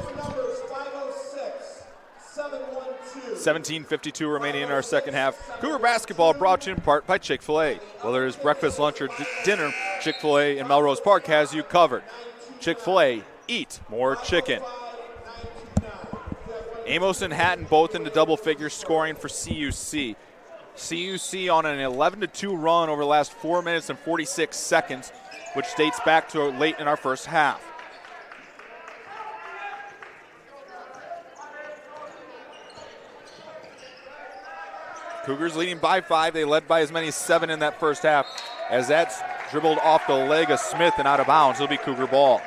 17:52 remaining in our second half. Cougar basketball brought to you in part by Chick-fil-A. Whether it's breakfast, lunch, or dinner, Chick-fil-A in Melrose Park has you covered. Chick-fil-A, eat more chicken. Amos and Hatton both into double figures scoring for CUC. CUC on an 11-2 run over the last 4 minutes and 46 seconds, which dates back to late in our first half. Cougars leading by 5. They led by as many as 7 in that first half, as that's dribbled off the leg of Smith and out of bounds. It'll be Cougar ball.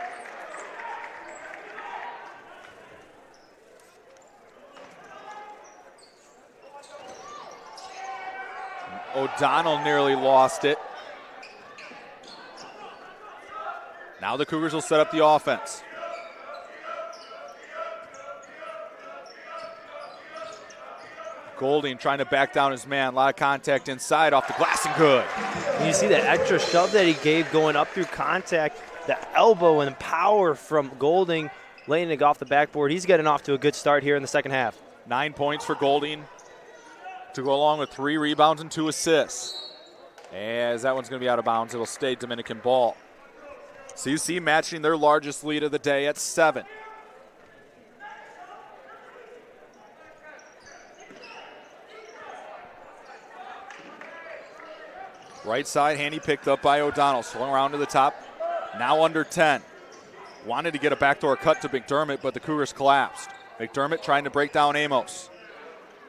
O'Donnell nearly lost it. Now the Cougars will set up the offense. Golding trying to back down his man. A lot of contact inside off the glass and good. And you see the extra shove that he gave going up through contact, the elbow and power from Golding laying it off the backboard. He's getting off to a good start here in the second half. 9 points for Golding to go along with 3 rebounds and 2 assists. As that one's going to be out of bounds, it'll stay Dominican ball. CUC matching their largest lead of the day at 7. Right side, handy picked up by O'Donnell. Swung around to the top. Now under 10. Wanted to get a backdoor cut to McDermott, but the Cougars collapsed. McDermott trying to break down Amos.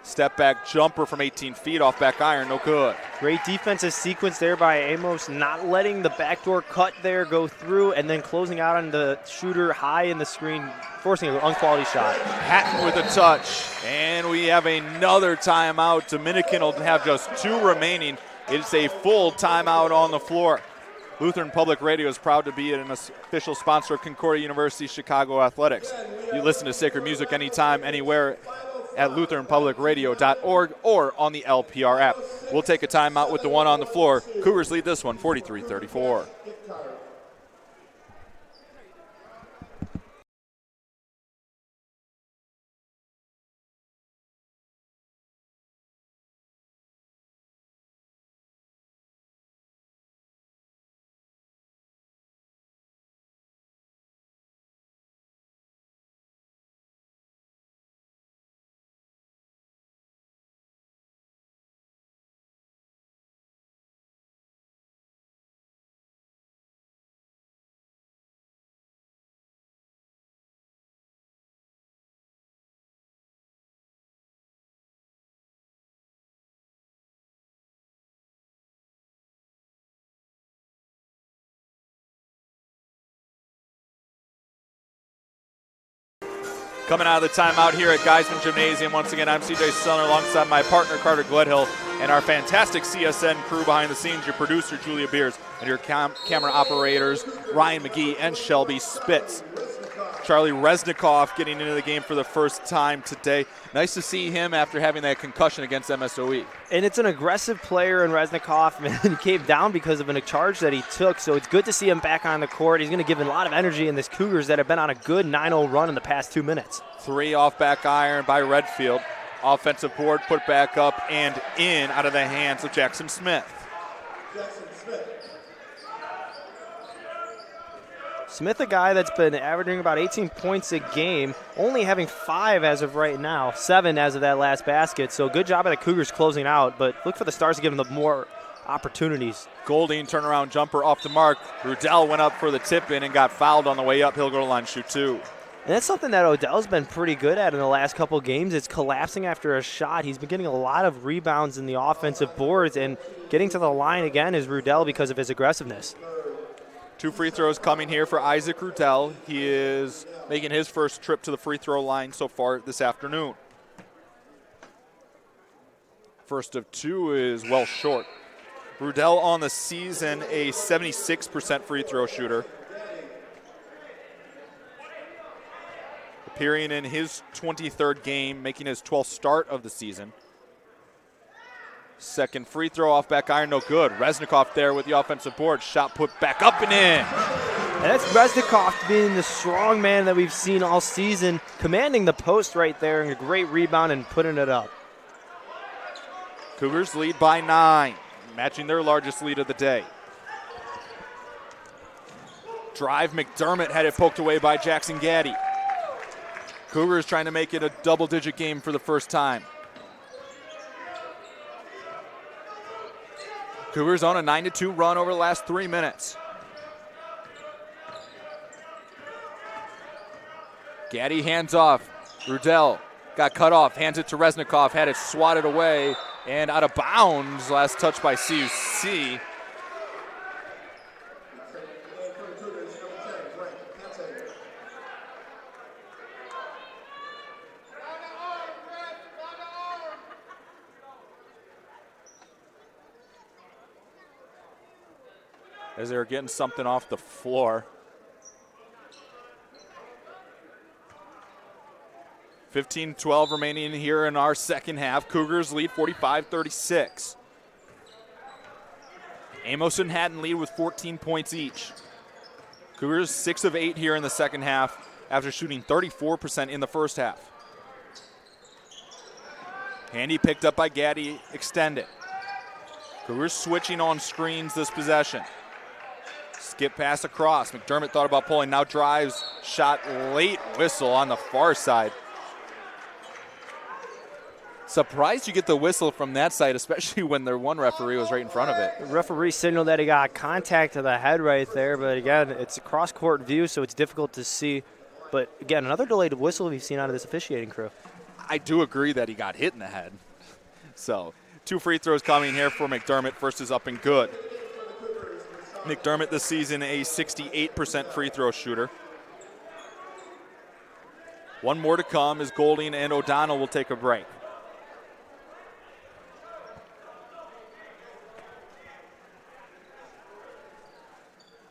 Step back jumper from 18 feet off back iron, no good. Great defensive sequence there by Amos, not letting the backdoor cut there go through and then closing out on the shooter high in the screen, forcing an unquality shot. Hatton with a touch, and we have another timeout. Dominican will have just 2 remaining. It's a full timeout on the floor. Lutheran Public Radio is proud to be an official sponsor of Concordia University Chicago Athletics. You listen to sacred music anytime, anywhere at lutheranpublicradio.org or on the LPR app. We'll take a timeout with the one on the floor. Cougars lead this one 43-34. Coming out of the timeout here at Geiseman Gymnasium. Once again, I'm CJ Sellner alongside my partner Carter Gledhill and our fantastic CSN crew behind the scenes, your producer Julia Beers and your camera operators Ryan McGee and Shelby Spitz. Charlie Resnikoff getting into the game for the first time today. Nice to see him after having that concussion against MSOE. And it's an aggressive player in Resnikoff, and he came down because of a charge that he took, so it's good to see him back on the court. He's going to give a lot of energy in this Cougars that have been on a good 9-0 run in the past 2 minutes. 3 off back iron by Redfield. Offensive board put back up and in out of the hands of Jackson Smith. Smith, a guy that's been averaging about 18 points a game, only having 5 as of right now, 7 as of that last basket. So good job by the Cougars closing out, but look for the Stars to give them more opportunities. Golding turnaround jumper off the mark. Rudell went up for the tip-in and got fouled on the way up. He'll go to line, shoot 2. And that's something that Odell's been pretty good at in the last couple games. It's collapsing after a shot. He's been getting a lot of rebounds in the offensive boards, and getting to the line again is Rudell because of his aggressiveness. 2 free throws coming here for Isaac Rudell. He is making his first trip to the free throw line so far this afternoon. First of 2 is well short. Rudell on the season, a 76% free throw shooter. Appearing in his 23rd game, making his 12th start of the season. Second free throw off back iron, no good. Resnikoff there with the offensive board. Shot put back up and in. And that's Resnikoff being the strong man that we've seen all season, commanding the post right there, and a great rebound and putting it up. Cougars lead by 9, matching their largest lead of the day. Drive, McDermott had it poked away by Jackson Gaddy. Cougars trying to make it a double-digit game for the first time. Cougars on a 9-2 run over the last 3 minutes. Gaddy hands off. Rudell got cut off, hands it to Resnikoff, had it swatted away and out of bounds. Last touch by CUC. as they're getting something off the floor. 15-12 remaining here in our second half. Cougars lead 45-36. Amos and Hatton lead with 14 points each. Cougars 6 of 8 here in the second half after shooting 34% in the first half. Handy picked up by Gaddy, extended. Cougars switching on screens this possession. Skip pass across. McDermott thought about pulling, now drives, shot late, whistle on the far side. Surprised you get the whistle from that side, especially when their one referee was right in front of it. The referee signaled that he got contact to the head right there, but again, it's a cross-court view, so it's difficult to see. But again, another delayed whistle we've seen out of this officiating crew. I do agree that he got hit in the head. So 2 free throws coming here for McDermott. First is up and good. McDermott this season a 68% free throw shooter. One more to come as Golding and O'Donnell will take a break.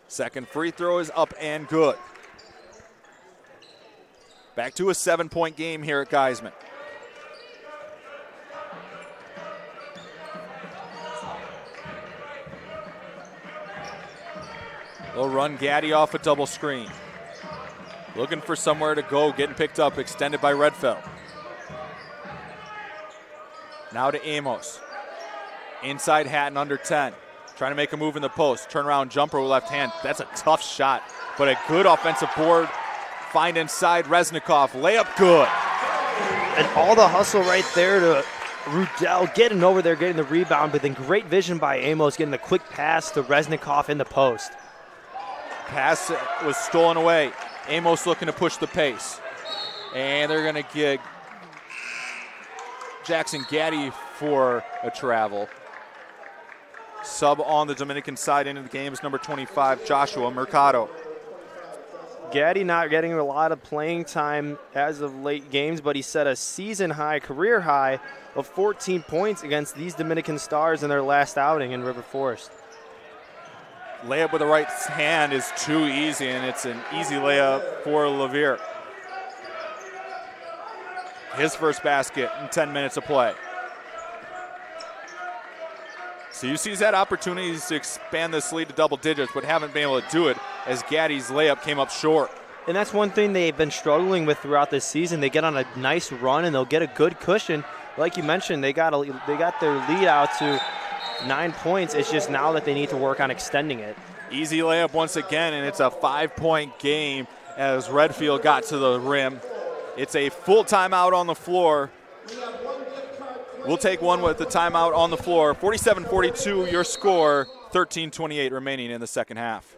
Second free throw is up and good. Back to a 7-point game here at Geiseman. They'll run Gaddy off a double screen. Looking for somewhere to go, getting picked up, extended by Redfield. Now to Amos. Inside Hatton under 10. Trying to make a move in the post. Turnaround jumper with left hand. That's a tough shot, but a good offensive board. Find inside Reznikov. Layup good. And all the hustle right there to Rudell getting over there, getting the rebound, but then great vision by Amos getting the quick pass to Reznikov in the post. Pass was stolen away. Amos looking to push the pace. And they're going to get Jackson Gaddy for a travel. Sub on the Dominican side into the game is number 25, Joshua Mercado. Gaddy not getting a lot of playing time as of late games, but he set a season high, career high of 14 points against these Dominican Stars in their last outing in River Forest. Layup with the right hand is too easy, and it's an easy layup for Levere. His first basket in 10 minutes of play. CUC's had opportunities to expand this lead to double digits, but haven't been able to do it as Gaddy's layup came up short. And that's one thing they've been struggling with throughout this season. They get on a nice run and they'll get a good cushion. Like you mentioned, they got their lead out to 9 points. It's just now that they need to work on extending it. Easy layup once again, and it's a 5-point game as Redfield got to the rim. It's a full timeout on the floor. We'll take one with the timeout on the floor. 47-42 your score, 13:28 remaining in the second half.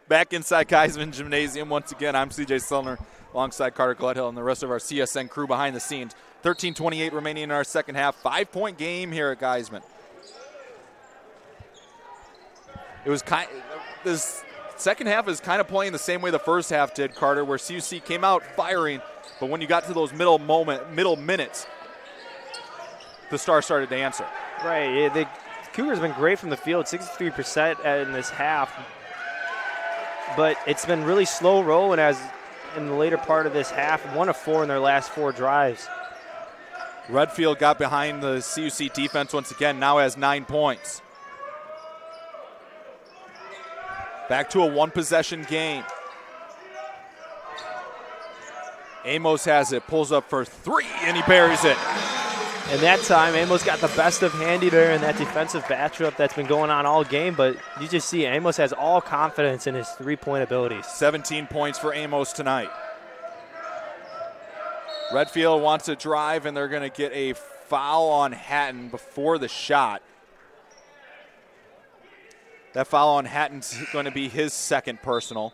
Back inside Geiseman Gymnasium once again. I'm CJ Selner alongside Carter Gledhill and the rest of our CSN crew behind the scenes. 13:28 remaining in our second half. 5-point game here at Geiseman. This second half is kind of playing the same way the first half did, Carter, where CUC came out firing, but when you got to those middle minutes, the Stars started to answer. Right. The Cougars have been great from the field, 63% in this half. But it's been really slow rolling as in the later part of this half, 1 of 4 in their last 4 drives. Redfield got behind the CUC defense once again, now has 9 points. Back to a 1-possession game. Amos has it, pulls up for 3, and he buries it. And that time, Amos got the best of Handy there in that defensive matchup that's been going on all game, but you just see Amos has all confidence in his three-point abilities. 17 points for Amos tonight. Redfield wants to drive, and they're going to get a foul on Hatton before the shot. That foul on Hatton's going to be his second personal.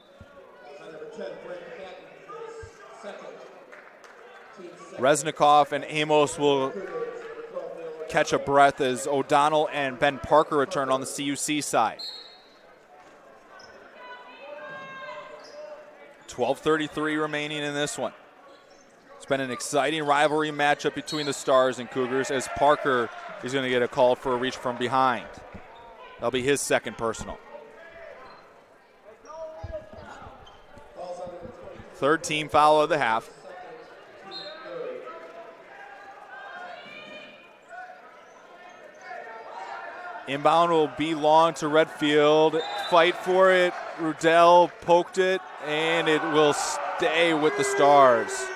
Resnikoff and Amos will catch a breath as O'Donnell and Ben Parker return on the CUC side. 12:33 remaining in this one. It's been an exciting rivalry matchup between the Stars and Cougars as Parker is going to get a call for a reach from behind. That'll be his second personal. Third team foul of the half. Inbound will belong to Redfield. Fight for it. Rudell poked it, and it will stay with the Stars.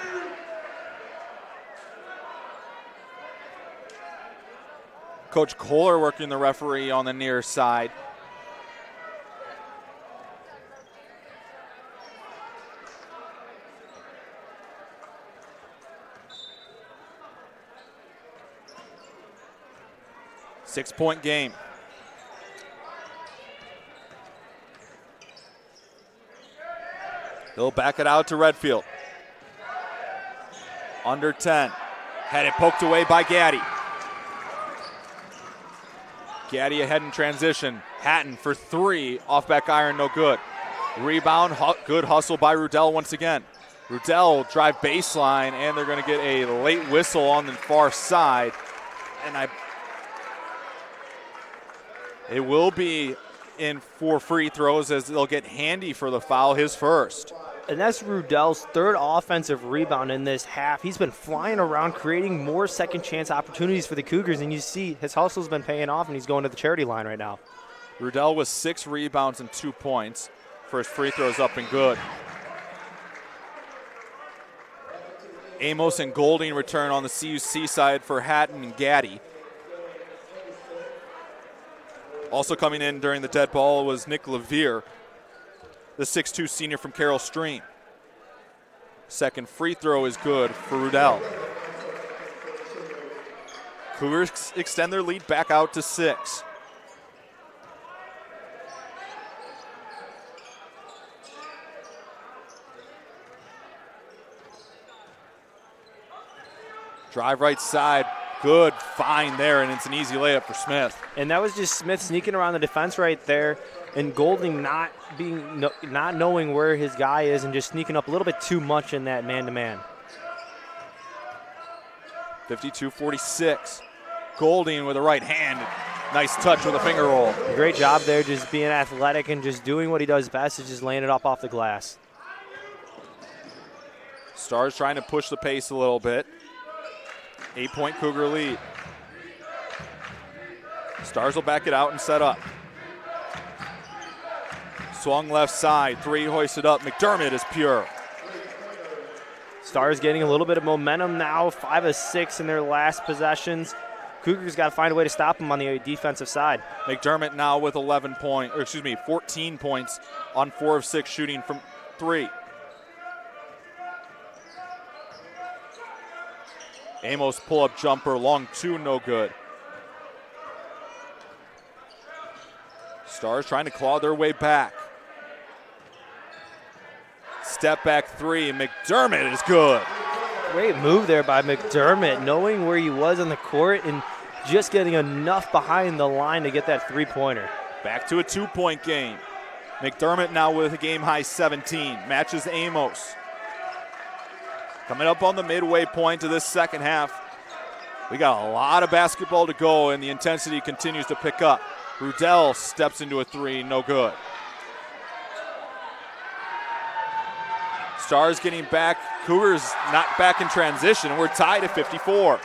Coach Kohler working the referee on the near side. Six-point game. They'll back it out to Redfield. Under 10. Had it poked away by Gaddy. Gaddy ahead in transition. Hatton for three. Off back iron, no good. Rebound, good hustle by Rudell once again. Rudell drive baseline, and they're going to get a late whistle on the far side. And it will be in 4 free throws as they'll get Handy for the foul, his first. And that's Rudell's third offensive rebound in this half. He's been flying around, creating more second chance opportunities for the Cougars, and you see his hustle's been paying off, and he's going to the charity line right now. Rudell with 6 rebounds and 2 points. First free throws up and good. Amos and Golding return on the CUC side for Hatton and Gaddy. Also coming in during the dead ball was Nick Levere, the 6'2 senior from Carroll Stream. Second free throw is good for Rudell. Cougars extend their lead back out to 6. Drive right side. Good find there, and it's an easy layup for Smith. And that was just Smith sneaking around the defense right there, and Golding not knowing where his guy is and just sneaking up a little bit too much in that man-to-man. 52-46. Golding with a right hand. Nice touch with a finger roll. Great job there, just being athletic and just doing what he does best, is just laying it up off the glass. Stars trying to push the pace a little bit. 8-point Cougar lead. Stars will back it out and set up. Swung left side, 3 hoisted up. McDermott is pure. Stars getting a little bit of momentum now, 5 of 6 in their last possessions. Cougars got to find a way to stop them on the defensive side. McDermott now with 14 points on 4 of 6 shooting from 3. Amos pull-up jumper, long 2, no good. Stars trying to claw their way back. Step back 3, McDermott is good. Great move there by McDermott, knowing where he was on the court and just getting enough behind the line to get that 3-pointer. Back to a 2-point game. McDermott now with a game-high 17, matches Amos. Coming up on the midway point of this second half, we got a lot of basketball to go, and the intensity continues to pick up. Rudell steps into a 3, no good. Stars getting back. Cougars not back in transition. We're tied at 54.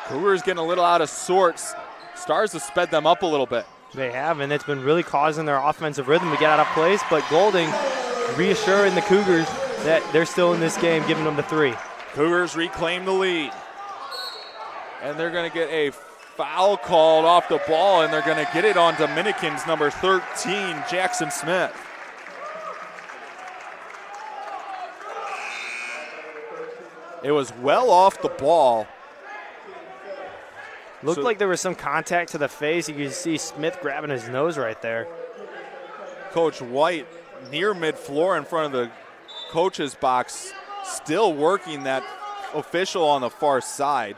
Cougars getting a little out of sorts. Stars have sped them up a little bit. They have, and it's been really causing their offensive rhythm to get out of place, but Golding reassuring the Cougars that they're still in this game, giving them the 3. Cougars reclaim the lead. And they're going to get a foul called off the ball, and they're going to get it on Dominicans number 13, Jackson Smith. It was well off the ball. Looked like there was some contact to the face. You can see Smith grabbing his nose right there. Coach White near mid-floor in front of the coach's box, still working that official on the far side.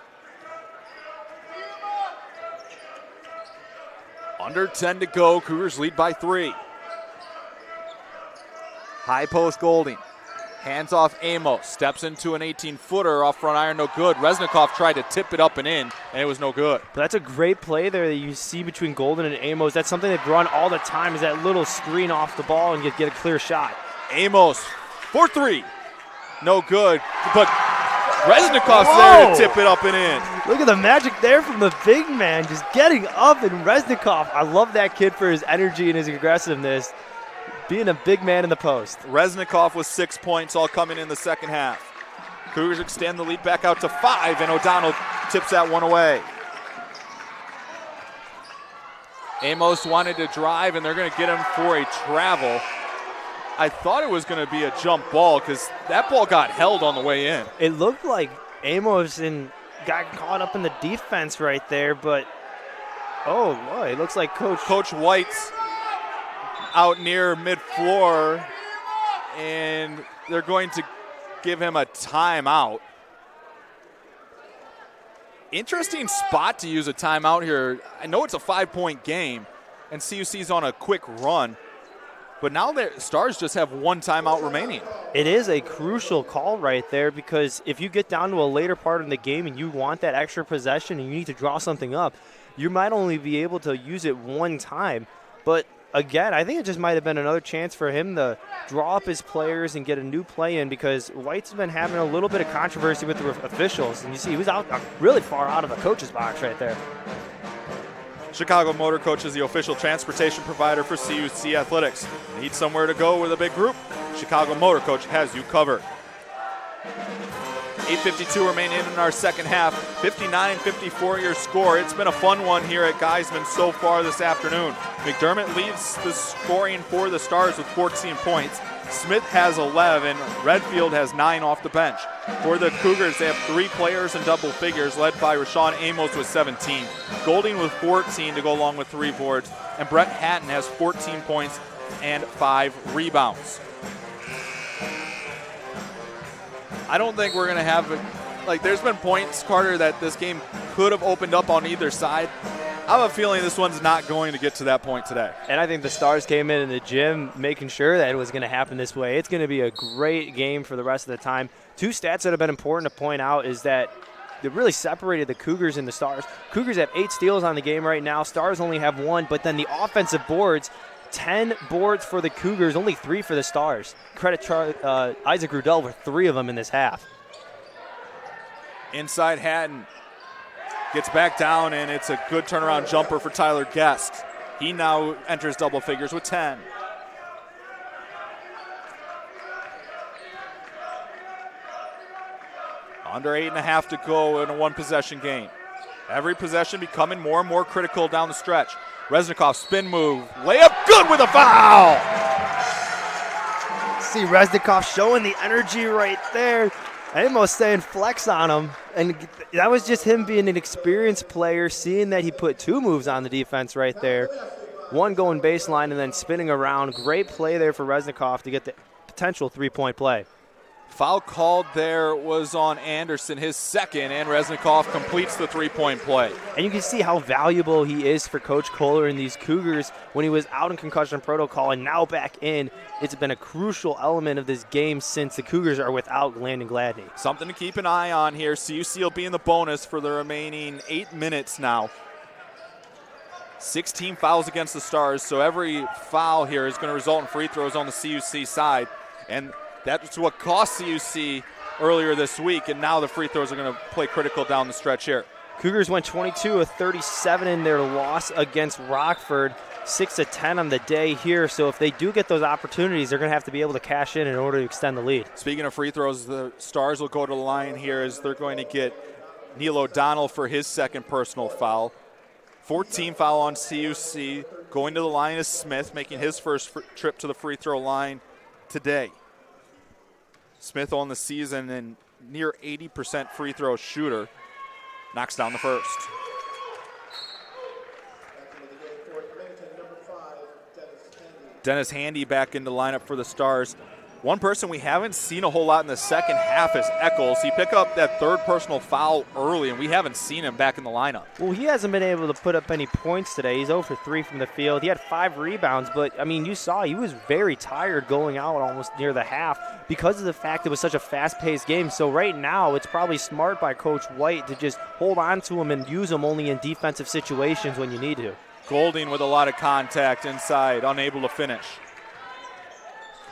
Under 10 to go. Cougars lead by 3. High post Golding. Hands off Amos. Steps into an 18-footer off front iron. No good. Resnikoff tried to tip it up and in, and it was no good. But that's a great play there that you see between Golden and Amos. That's something they've run all the time, is that little screen off the ball and get a clear shot. Amos for 3. No good. But Resnikoff's there to tip it up and in. Look at the magic there from the big man, just getting up, and Resnikoff. I love that kid for his energy and his aggressiveness, being a big man in the post. Resnikoff with 6 points, all coming in the second half. Cougars extend the lead back out to 5, and O'Donnell tips that one away. Amos wanted to drive, and they're going to get him for a travel. I thought it was going to be a jump ball because that ball got held on the way in. It looked like Amos got caught up in the defense right there, but oh boy, it looks like Coach White's out near mid-floor, and they're going to give him a timeout. Interesting spot to use a timeout here. I know it's a 5-point game, and CUC's on a quick run. But now the Stars just have one timeout remaining. It is a crucial call right there, because if you get down to a later part in the game and you want that extra possession and you need to draw something up, you might only be able to use it one time. But again, I think it just might have been another chance for him to draw up his players and get a new play in, because White's been having a little bit of controversy with the officials. And you see he was out really far out of the coach's box right there. Chicago Motor Coach is the official transportation provider for CUC Athletics. Need somewhere to go with a big group? Chicago Motor Coach has you covered. 8:52 remaining in our second half. 59-54 your score. It's been a fun one here at Geiseman so far this afternoon. McDermott leads the scoring for the Stars with 14 points. Smith has 11. Redfield has 9 off the bench. For the Cougars, they have 3 players in double figures, led by Rashawn Amos with 17. Golding with 14 to go along with 3 boards. And Brett Hatton has 14 points and 5 rebounds. I don't think we're going to have there's been points, Carter, that this game could have opened up on either side. I have a feeling this one's not going to get to that point today. And I think the Stars came in the gym making sure that it was going to happen this way. It's going to be a great game for the rest of the time. 2 stats that have been important to point out is that they really separated the Cougars and the Stars. Cougars have 8 steals on the game right now. Stars only have 1, but then the offensive boards, 10 boards for the Cougars, only 3 for the Stars. Credit Isaac Rudell with 3 of them in this half. Inside Hatton gets back down, and it's a good turnaround jumper for Tyler Guest. He now enters double figures with 10. Under 8.5 to go in a 1-possession game. Every possession becoming more and more critical down the stretch. Resnikoff spin move, layup good with a foul. See Resnikoff showing the energy right there. Amos saying flex on him, and that was just him being an experienced player, seeing that he put 2 moves on the defense right there. 1 going baseline and then spinning around. Great play there for Resnikoff to get the potential 3-point play. Foul called there was on Anderson, his second, and Resnikoff completes the 3-point play. And you can see how valuable he is for Coach Kohler and these Cougars when he was out in concussion protocol and now back in. It's been a crucial element of this game since the Cougars are without Landon Gladney. Something to keep an eye on here. CUC will be in the bonus for the remaining 8 minutes now. 16 fouls against the Stars, so every foul here is going to result in free throws on the CUC side. And that's what cost CUC earlier this week, and now the free throws are going to play critical down the stretch here. Cougars went 22 of 37 in their loss against Rockford, 6 of 10 on the day here. So if they do get those opportunities, they're going to have to be able to cash in order to extend the lead. Speaking of free throws, the Stars will go to the line here as they're going to get Neil O'Donnell for his second personal foul. 14 foul on CUC. Going to the line is Smith, making his first trip to the free throw line today. Smith on the season in near 80% free throw shooter. Knocks down the first. Dennis Handy back into lineup for the Stars. One person we haven't seen a whole lot in the second half is Eccles. He picked up that third personal foul early, and we haven't seen him back in the lineup. Well, he hasn't been able to put up any points today. He's 0 for 3 from the field. He had 5 rebounds, but, I mean, you saw he was very tired going out almost near the half because of the fact it was such a fast-paced game. So right now it's probably smart by Coach White to just hold on to him and use him only in defensive situations when you need to. Golding with a lot of contact inside, unable to finish.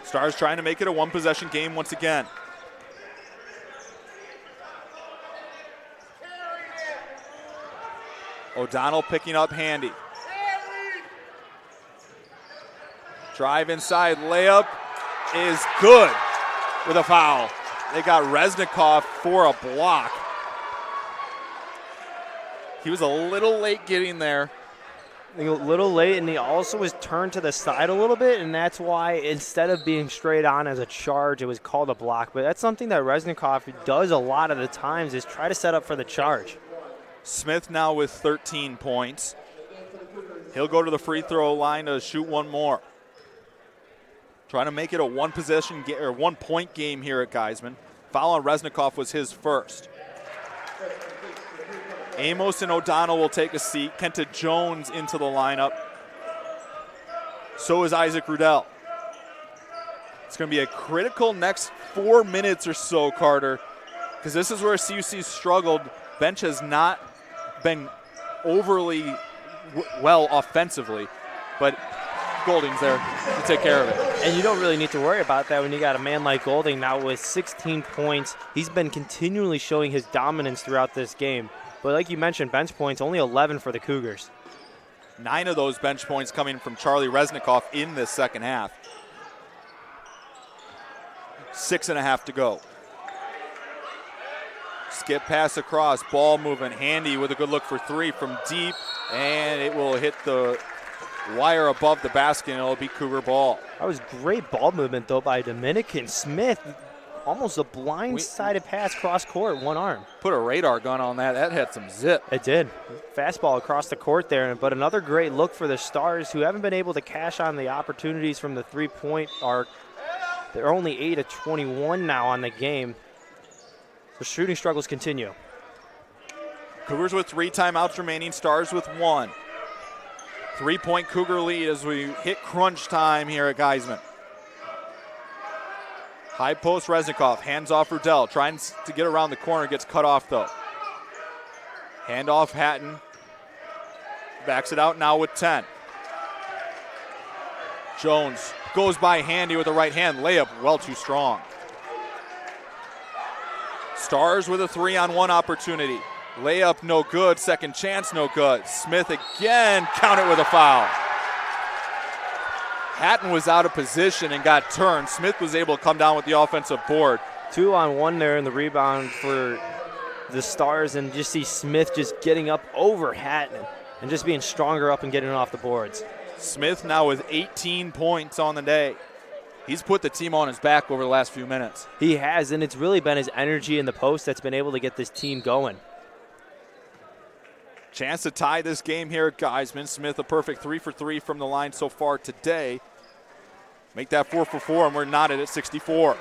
Stars trying to make it a one-possession game once again. O'Donnell picking up Handy. Drive inside, layup is good with a foul. They got Reznikov for a block. He was a little late getting there. A little late, and he also was turned to the side a little bit, and that's why instead of being straight on as a charge, it was called a block. But that's something that Reznikov does a lot of the times is try to set up for the charge. Smith now with 13 points. He'll go to the free throw line to shoot one more. Trying to make it a one-possession or one-point game here at Geiseman. Foul on Reznikov was his first. Amos and O'Donnell will take a seat. Kenta Jones into the lineup. So is Isaac Rudell. It's going to be a critical next 4 minutes or so, Carter, because this is where CUC struggled. Bench has not been overly well offensively, but Golding's there to take care of it. And you don't really need to worry about that when you got a man like Golding now with 16 points. He's been continually showing his dominance throughout this game. But like you mentioned, bench points, only 11 for the Cougars. 9 of those bench points coming from Charlie Reznikov in this second half. 6.5 to go. Skip pass across, ball movement. Handy with a good look for 3 from deep, and it will hit the wire above the basket, and it'll be Cougar ball. That was great ball movement, though, by Dominican. Smith, almost a blind-sided pass cross-court, one arm. Put a radar gun on that. That had some zip. It did. Fastball across the court there, but another great look for the Stars, who haven't been able to cash on the opportunities from the three-point arc. They're only 8 of 21 now on the game. The shooting struggles continue. Cougars with 3 timeouts remaining, Stars with 1. 3-point Cougar lead as we hit crunch time here at Geiseman. High post Reznikov, hands off Rudell, trying to get around the corner, gets cut off though. Hand off Hatton, backs it out now with 10. Jones goes by Handy with the right hand, layup well too strong. Stars with a 3-on-1 opportunity. Layup no good, second chance no good. Smith again, count it with a foul. Hatton was out of position and got turned. Smith was able to come down with the offensive board. 2-on-1 there in the rebound for the Stars, and just see Smith just getting up over Hatton and just being stronger up and getting it off the boards. Smith now with 18 points on the day. He's put the team on his back over the last few minutes. He has, and it's really been his energy in the post that's been able to get this team going. Chance to tie this game here at Geiseman. Smith a perfect 3 for 3 from the line so far today. Make that 4 for 4, and we're knotted at 64.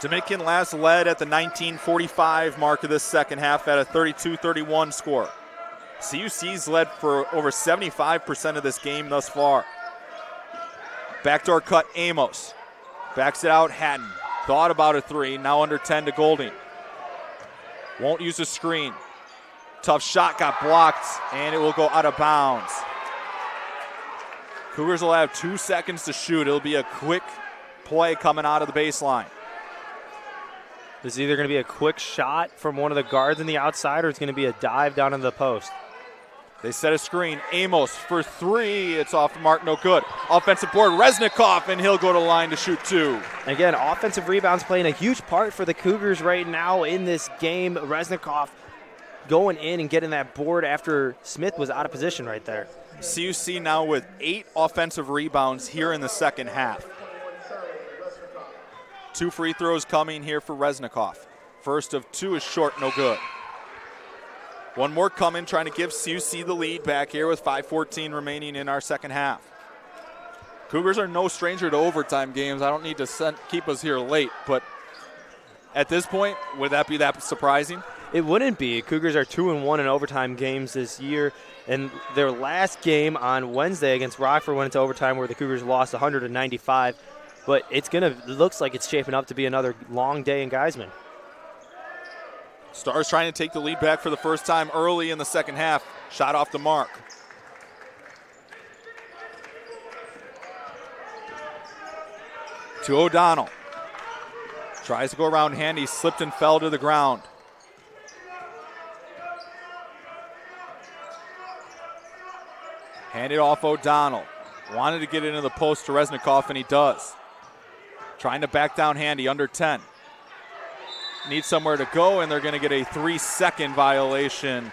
Dominican last led at the 19:45 mark of this second half at a 32-31 score. CUC's led for over 75% of this game thus far. Backdoor cut Amos. Backs it out Hatton. Thought about a 3, now under 10 to Golding. Won't use a screen. Tough shot got blocked, and it will go out of bounds. Cougars will have 2 seconds to shoot. It'll be a quick play coming out of the baseline. This is either going to be a quick shot from one of the guards on the outside, or it's going to be a dive down into the post. They set a screen. Amos for 3. It's off the mark, no good. Offensive board, Reznikov, and he'll go to the line to shoot 2. Again, offensive rebounds playing a huge part for the Cougars right now in this game. Reznikov going in and getting that board after Smith was out of position right there. CUC now with 8 offensive rebounds here in the second half. 2 free throws coming here for Resnikoff. First of 2 is short, no good. One more coming, trying to give CUC the lead back here with 5:14 remaining in our second half. Cougars are no stranger to overtime games. I don't need to keep us here late, but at this point, would that be that surprising? It wouldn't be. Cougars are 2-1 in overtime games this year. And their last game on Wednesday against Rockford went into overtime where the Cougars lost 100-95. But looks like it's shaping up to be another long day in Geiseman. Stars trying to take the lead back for the first time early in the second half. Shot off the mark. To O'Donnell. Tries to go around Handy, slipped and fell to the ground. Handed off O'Donnell. Wanted to get into the post to Resnikoff, and he does. Trying to back down Handy, under 10. Needs somewhere to go, and they're going to get a 3-second violation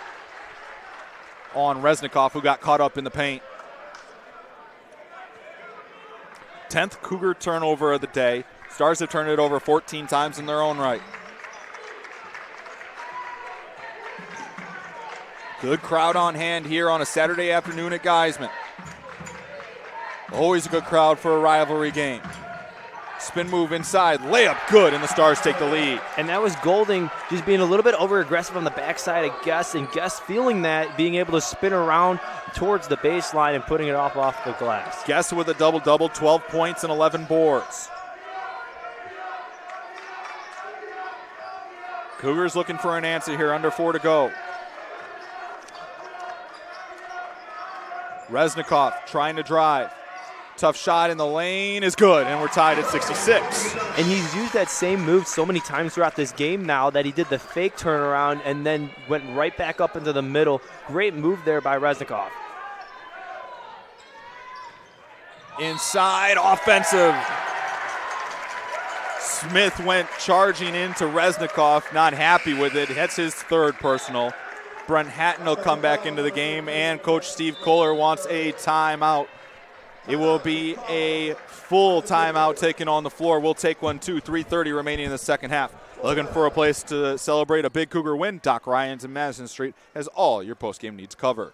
on Resnikoff, who got caught up in the paint. 10th Cougar turnover of the day. Stars have turned it over 14 times in their own right. Good crowd on hand here on a Saturday afternoon at Geiseman. Always a good crowd for a rivalry game. Spin move inside, layup good, and the Stars take the lead. And that was Golding just being a little bit over-aggressive on the backside of Guest, and Guest feeling that, being able to spin around towards the baseline and putting it off the glass. Guest with a double-double, 12 points and 11 boards. Cougars looking for an answer here, under 4 to go. Resnikoff trying to drive. Tough shot in the lane is good, and we're tied at 66. And he's used that same move so many times throughout this game now that he did the fake turnaround and then went right back up into the middle. Great move there by Resnikoff. Inside, offensive. Smith went charging into Resnikoff, not happy with it. That's his 3rd personal. Brent Hatton will come back into the game, and Coach Steve Kohler wants a timeout. It will be a full timeout taken on the floor. We'll take one too. 3:30 remaining in the second half. Looking for a place to celebrate a big Cougar win? Doc Ryan's in Madison Street has all your postgame needs covered.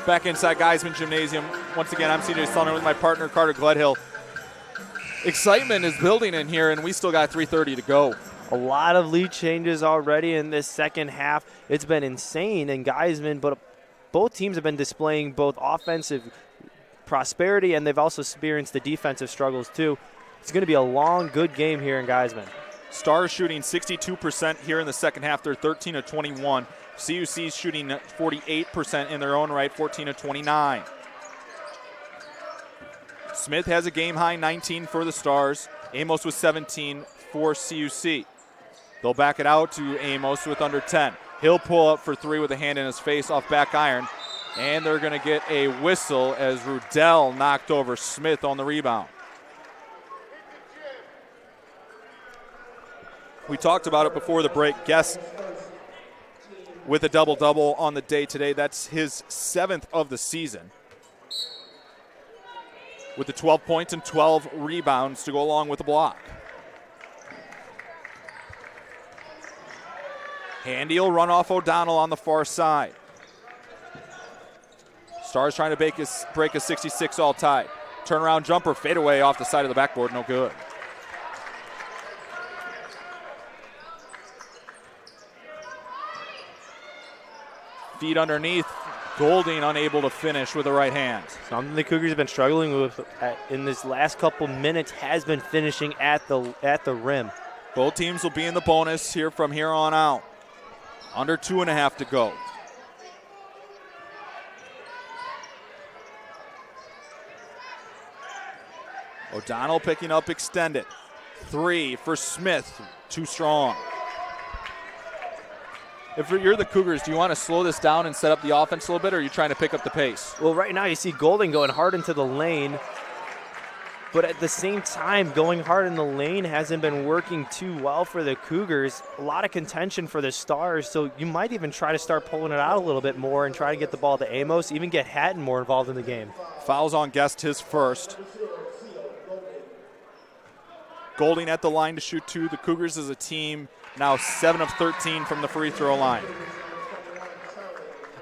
Back inside Geiseman Gymnasium. Once again, I'm CJ Sullivan with my partner, Carter Gledhill. Excitement is building in here, and we still got 3:30 to go. A lot of lead changes already in this second half. It's been insane in Geiseman, but both teams have been displaying both offensive prosperity, and they've also experienced the defensive struggles too. It's going to be a long, good game here in Geiseman. Stars shooting 62% here in the second half. They're 13 of 21. CUC's shooting 48% in their own right, 14 of 29. Smith has a game-high 19 for the Stars. Amos with 17 for CUC. They'll back it out to Amos with under 10. He'll pull up for 3 with a hand in his face off back iron. And they're going to get a whistle as Rudell knocked over Smith on the rebound. We talked about it before the break. Guess with a double-double on the day today. That's his 7th of the season. With the 12 points and 12 rebounds to go along with the block. Handy will run off O'Donnell on the far side. Stars trying to break a 66 all tie. Turnaround jumper, fadeaway off the side of the backboard, no good. Feet underneath. Golding unable to finish with the right hand. Something the Cougars have been struggling with in this last couple minutes has been finishing at the rim. Both teams will be in the bonus here from here on out. Under 2.5 to go. O'Donnell picking up extended. 3 for Smith, too strong. If you're the Cougars, do you want to slow this down and set up the offense a little bit, or are you trying to pick up the pace? Well, right now you see Golding going hard into the lane, but at the same time, going hard in the lane hasn't been working too well for the Cougars. A lot of contention for the Stars, so you might even try to start pulling it out a little bit more and try to get the ball to Amos, even get Hatton more involved in the game. Fouls on Guest, his first. Golding at the line to shoot 2. The Cougars as a team now 7 of 13 from the free throw line.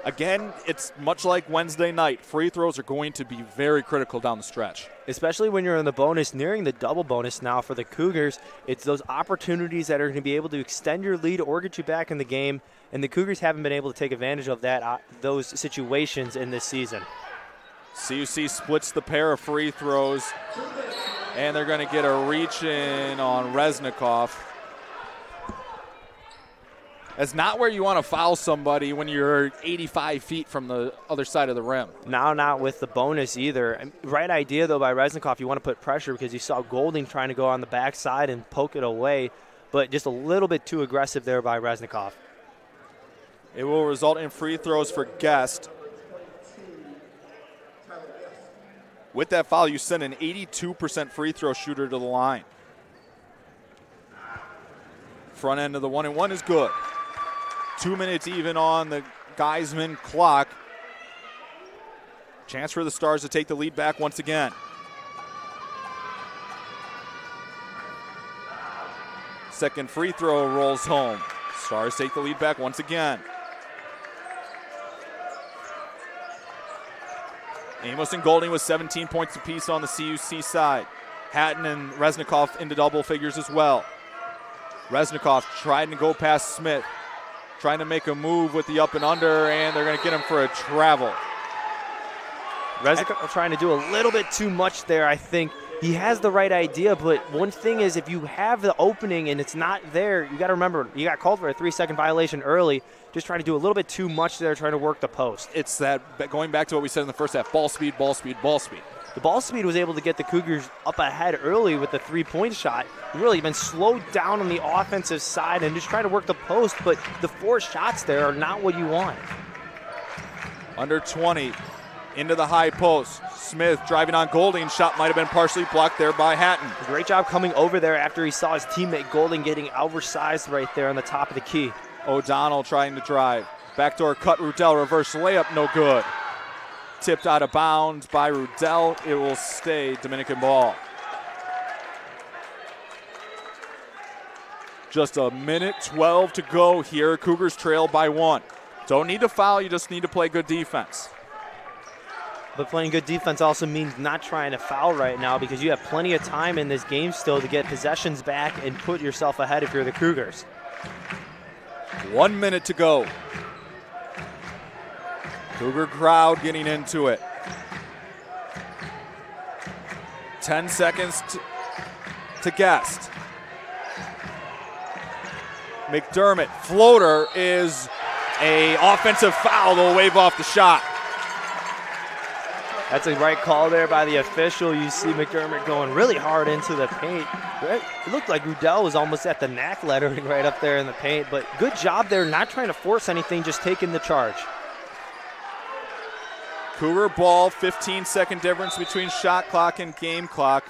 Again, it's much like Wednesday night. Free throws are going to be very critical down the stretch. Especially when you're in the bonus, nearing the double bonus now for the Cougars. It's those opportunities that are going to be able to extend your lead or get you back in the game, and the Cougars haven't been able to take advantage of those situations in this season. CUC splits the pair of free throws, and they're going to get a reach in on Reznikov. That's not where you want to foul somebody when you're 85 feet from the other side of the rim. Now not with the bonus either. Right idea, though, by Reznikov. You want to put pressure because you saw Golding trying to go on the backside and poke it away, but just a little bit too aggressive there by Reznikov. It will result in free throws for Guest. With that foul, you send an 82% free throw shooter to the line. Front end of the 1-and-1 is good. 2 minutes even on the Geiseman clock. Chance for the Stars to take the lead back once again. Second free throw rolls home. Stars take the lead back once again. Amos and Golding with 17 points apiece on the CUC side. Hatton and Reznikov into double figures as well. Reznikov trying to go past Smith, trying to make a move with the up and under, and they're going to get him for a travel. Reznikov trying to do a little bit too much there, I think. He has the right idea, but one thing is if you have the opening and it's not there, you got to remember, you got called for a 3-second violation early, just trying to do a little bit too much there, trying to work the post. It's that, going back to what we said in the first half, ball speed, ball speed, ball speed. The ball speed was able to get the Cougars up ahead early with the three-point shot. Really been slowed down on the offensive side and just trying to work the post, but the 4 shots there are not what you want. Under 20, into the high post. Smith driving on Golding. Shot might have been partially blocked there by Hatton. Great job coming over there after he saw his teammate Golding getting oversized right there on the top of the key. O'Donnell trying to drive. Backdoor cut, Rudell, reverse layup, no good. Tipped out of bounds by Rudell. It will stay Dominican ball. Just a minute 12 to go here. Cougars trail by 1. Don't need to foul, you just need to play good defense. But playing good defense also means not trying to foul right now because you have plenty of time in this game still to get possessions back and put yourself ahead if you're the Cougars. 1 minute to go. Cougar crowd getting into it. 10 seconds to Guest. McDermott, floater is a offensive foul. They'll wave off the shot. That's a right call there by the official. You see McDermott going really hard into the paint. It looked like Rudell was almost at the NACC lettering right up there in the paint, but good job there, not trying to force anything, just taking the charge. Cougar ball, 15-second difference between shot clock and game clock.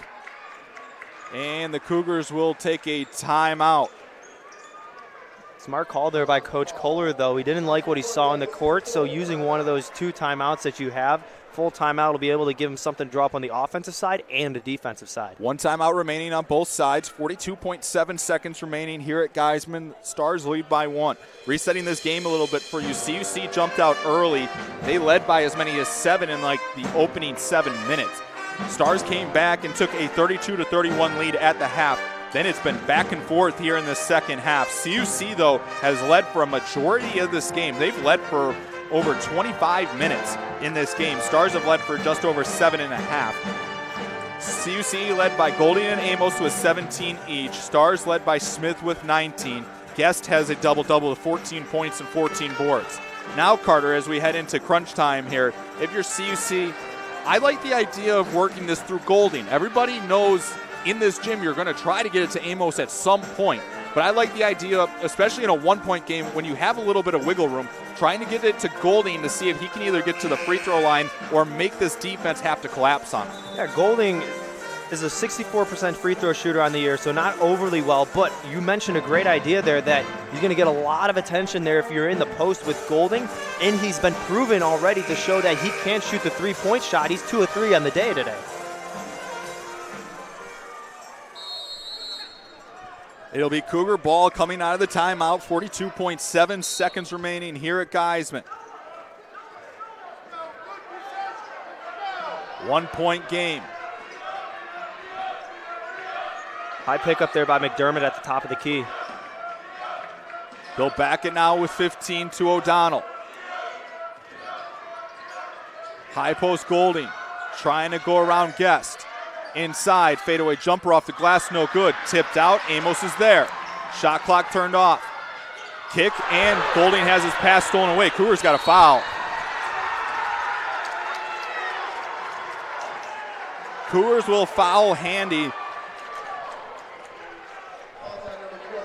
And the Cougars will take a timeout. Smart call there by Coach Kohler, though. He didn't like what he saw in the court, so using one of those 2 timeouts that you have full timeout will be able to give them something to draw up on the offensive side and the defensive side. One timeout remaining on both sides. 42.7 seconds remaining here at Geiseman. Stars lead by 1. Resetting this game a little bit for you. CUC jumped out early. They led by as many as 7 in like the opening 7 minutes. Stars came back and took a 32-31 lead at the half. Then it's been back and forth here in the second half. CUC, though, has led for a majority of this game. They've led for over 25 minutes in this game. Stars have led for just over 7.5. CUC led by Golding and Amos with 17 each. Stars led by Smith with 19. Guest has a double-double with 14 points and 14 boards. Now, Carter, as we head into crunch time here, if you're CUC, I like the idea of working this through Golding. Everybody knows in this gym you're going to try to get it to Amos at some point. But I like the idea, especially in a one-point game, when you have a little bit of wiggle room, trying to get it to Golding to see if he can either get to the free throw line or make this defense have to collapse on him. Yeah, Golding is a 64% free throw shooter on the year, so not overly well, but you mentioned a great idea there that he's going to get a lot of attention there if you're in the post with Golding, and he's been proven already to show that he can shoot the three-point shot. He's 2 of 3 on the day today. It'll be Cougar ball coming out of the timeout. 42.7 seconds remaining here at Geiseman. 1-point game. High pickup there by McDermott at the top of the key. They'll back it now with 15 to O'Donnell. High post Golding trying to go around Guest. Inside, fadeaway jumper off the glass, no good. Tipped out, Amos is there. Shot clock turned off. Kick, and Golding has his pass stolen away. Cougars got a foul. Cougars will foul Handy.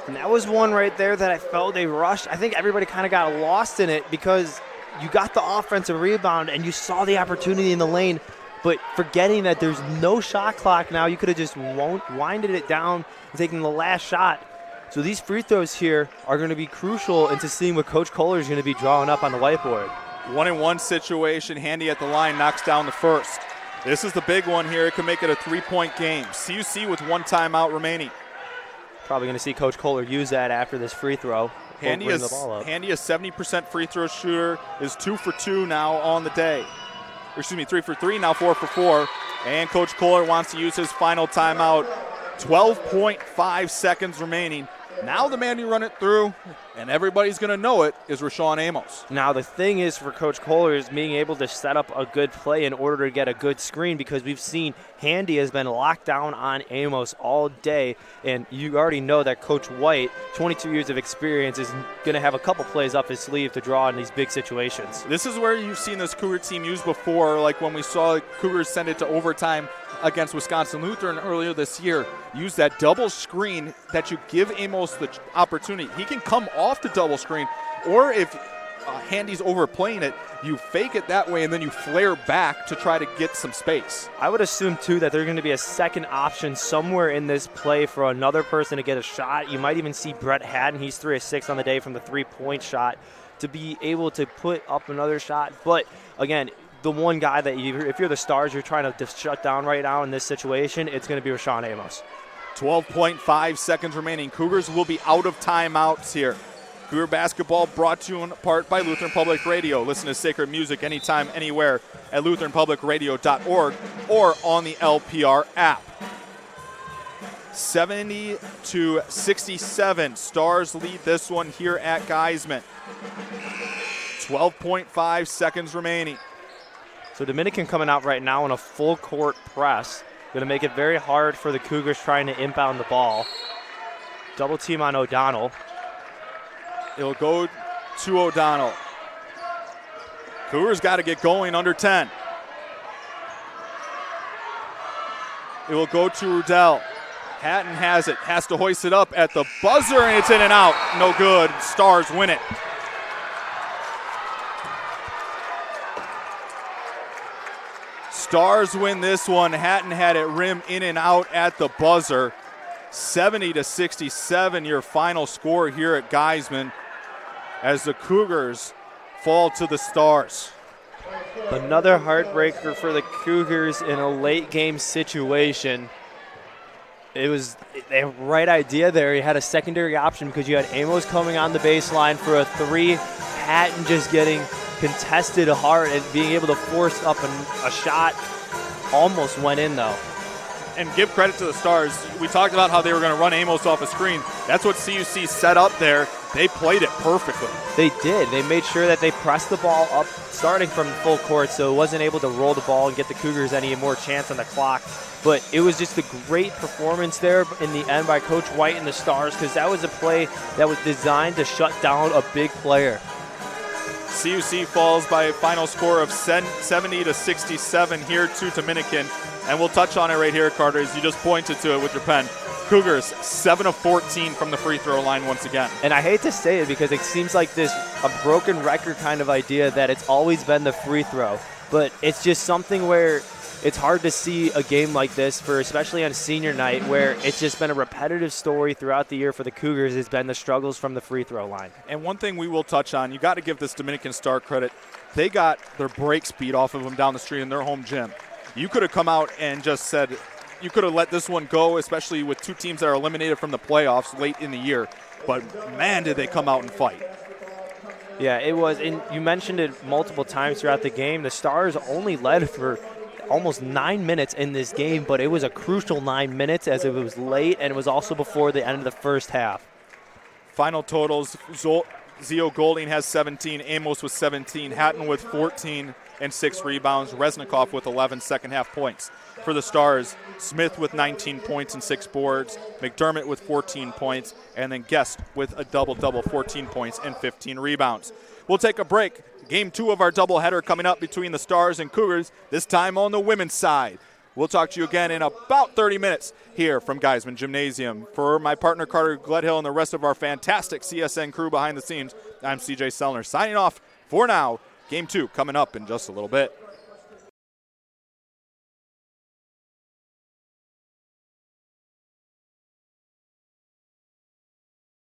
And that was one right there that I felt they rushed. I think everybody kind of got lost in it because you got the offensive rebound and you saw the opportunity in the lane, but forgetting that there's no shot clock now, you could have just winded it down and taken the last shot. So these free throws here are going to be crucial into seeing what Coach Kohler is going to be drawing up on the whiteboard. 1-and-1 situation. Handy at the line knocks down the first. This is the big one here. It can make it a 3-point game. CUC with 1 timeout remaining. Probably going to see Coach Kohler use that after this free throw. Handy is 70% free throw shooter, is 2 for 2 now on the day. 3 for 3, now 4 for 4. And Coach Kohler wants to use his final timeout. 12.5 seconds remaining. Now the man you run it through, and everybody's going to know it, is Rashawn Amos. Now the thing is for Coach Kohler is being able to set up a good play in order to get a good screen, because we've seen Handy has been locked down on Amos all day, and you already know that Coach White, 22 years of experience, is going to have a couple plays up his sleeve to draw in these big situations. This is where you've seen this Cougar team used before, like when we saw Cougars send it to overtime against Wisconsin Lutheran earlier this year. Use that double screen that you give Amos the opportunity. He can come off the double screen, or if Handy's overplaying it, you fake it that way and then you flare back to try to get some space. I would assume, too, that there's going to be a second option somewhere in this play for another person to get a shot. You might even see Brett Haddon, he's 3 of 6 on the day from the three-point shot, to be able to put up another shot. But, again, the one guy that if you're the Stars, you're trying to shut down right now in this situation, it's going to be Rashawn Amos. 12.5 seconds remaining. Cougars will be out of timeouts here. Cougar basketball brought to you in part by Lutheran Public Radio. Listen to sacred music anytime, anywhere at lutheranpublicradio.org or on the LPR app. 70-67. Stars lead this one here at Geiseman. 12.5 seconds remaining. So Dominican coming out right now in a full court press. Going to make it very hard for the Cougars trying to inbound the ball. Double team on O'Donnell. It'll go to O'Donnell. Cougars got to get going under 10. It will go to Rudell. Hatton has it, has to hoist it up at the buzzer, and it's in and out. No good. Stars win it. Stars win this one. Hatton had it rim in and out at the buzzer. 70-67, your final score here at Geiseman, as the Cougars fall to the Stars. Another heartbreaker for the Cougars in a late game situation. It was the right idea there. He had a secondary option because you had Amos coming on the baseline for a three. Hatton just getting contested hard and being able to force up a shot. Almost went in though. And give credit to the Stars. We talked about how they were going to run Amos off a screen. That's what CUC set up there. They played it perfectly. They did. They made sure that they pressed the ball up starting from full court, so it wasn't able to roll the ball and get the Cougars any more chance on the clock. But it was just a great performance there in the end by Coach White and the Stars, because that was a play that was designed to shut down a big player. CUC falls by a final score of 70-67 here to Dominican. And we'll touch on it right here, Carter, as you just pointed to it with your pen. Cougars 7 of 14 from the free throw line once again. And I hate to say it because it seems like a broken record kind of idea that it's always been the free throw. But it's just something where it's hard to see a game like this, for especially on senior night, where it's just been a repetitive story throughout the year for the Cougars has been the struggles from the free throw line. And one thing we will touch on, you got to give this Dominican Star credit. They got their break speed off of them down the street in their home gym. You could have come out and just said, you could have let this one go, especially with two teams that are eliminated from the playoffs late in the year. But, man, did they come out and fight. Yeah, it was. And you mentioned it multiple times throughout the game. The Stars only led for almost 9 minutes in this game, but it was a crucial 9 minutes as it was late, and it was also before the end of the first half. Final totals, Zio Golding has 17, Amos with 17, Hatton with 14 and 6 rebounds, Resnikoff with 11 second-half points. For the Stars, Smith with 19 points and 6 boards, McDermott with 14 points, and then Guest with a double-double, 14 points and 15 rebounds. We'll take a break. Game 2 of our doubleheader coming up between the Stars and Cougars, this time on the women's side. We'll talk to you again in about 30 minutes here from Geiseman Gymnasium. For my partner Carter Gledhill and the rest of our fantastic CSN crew behind the scenes, I'm CJ Sellner signing off for now. Game 2 coming up in just a little bit.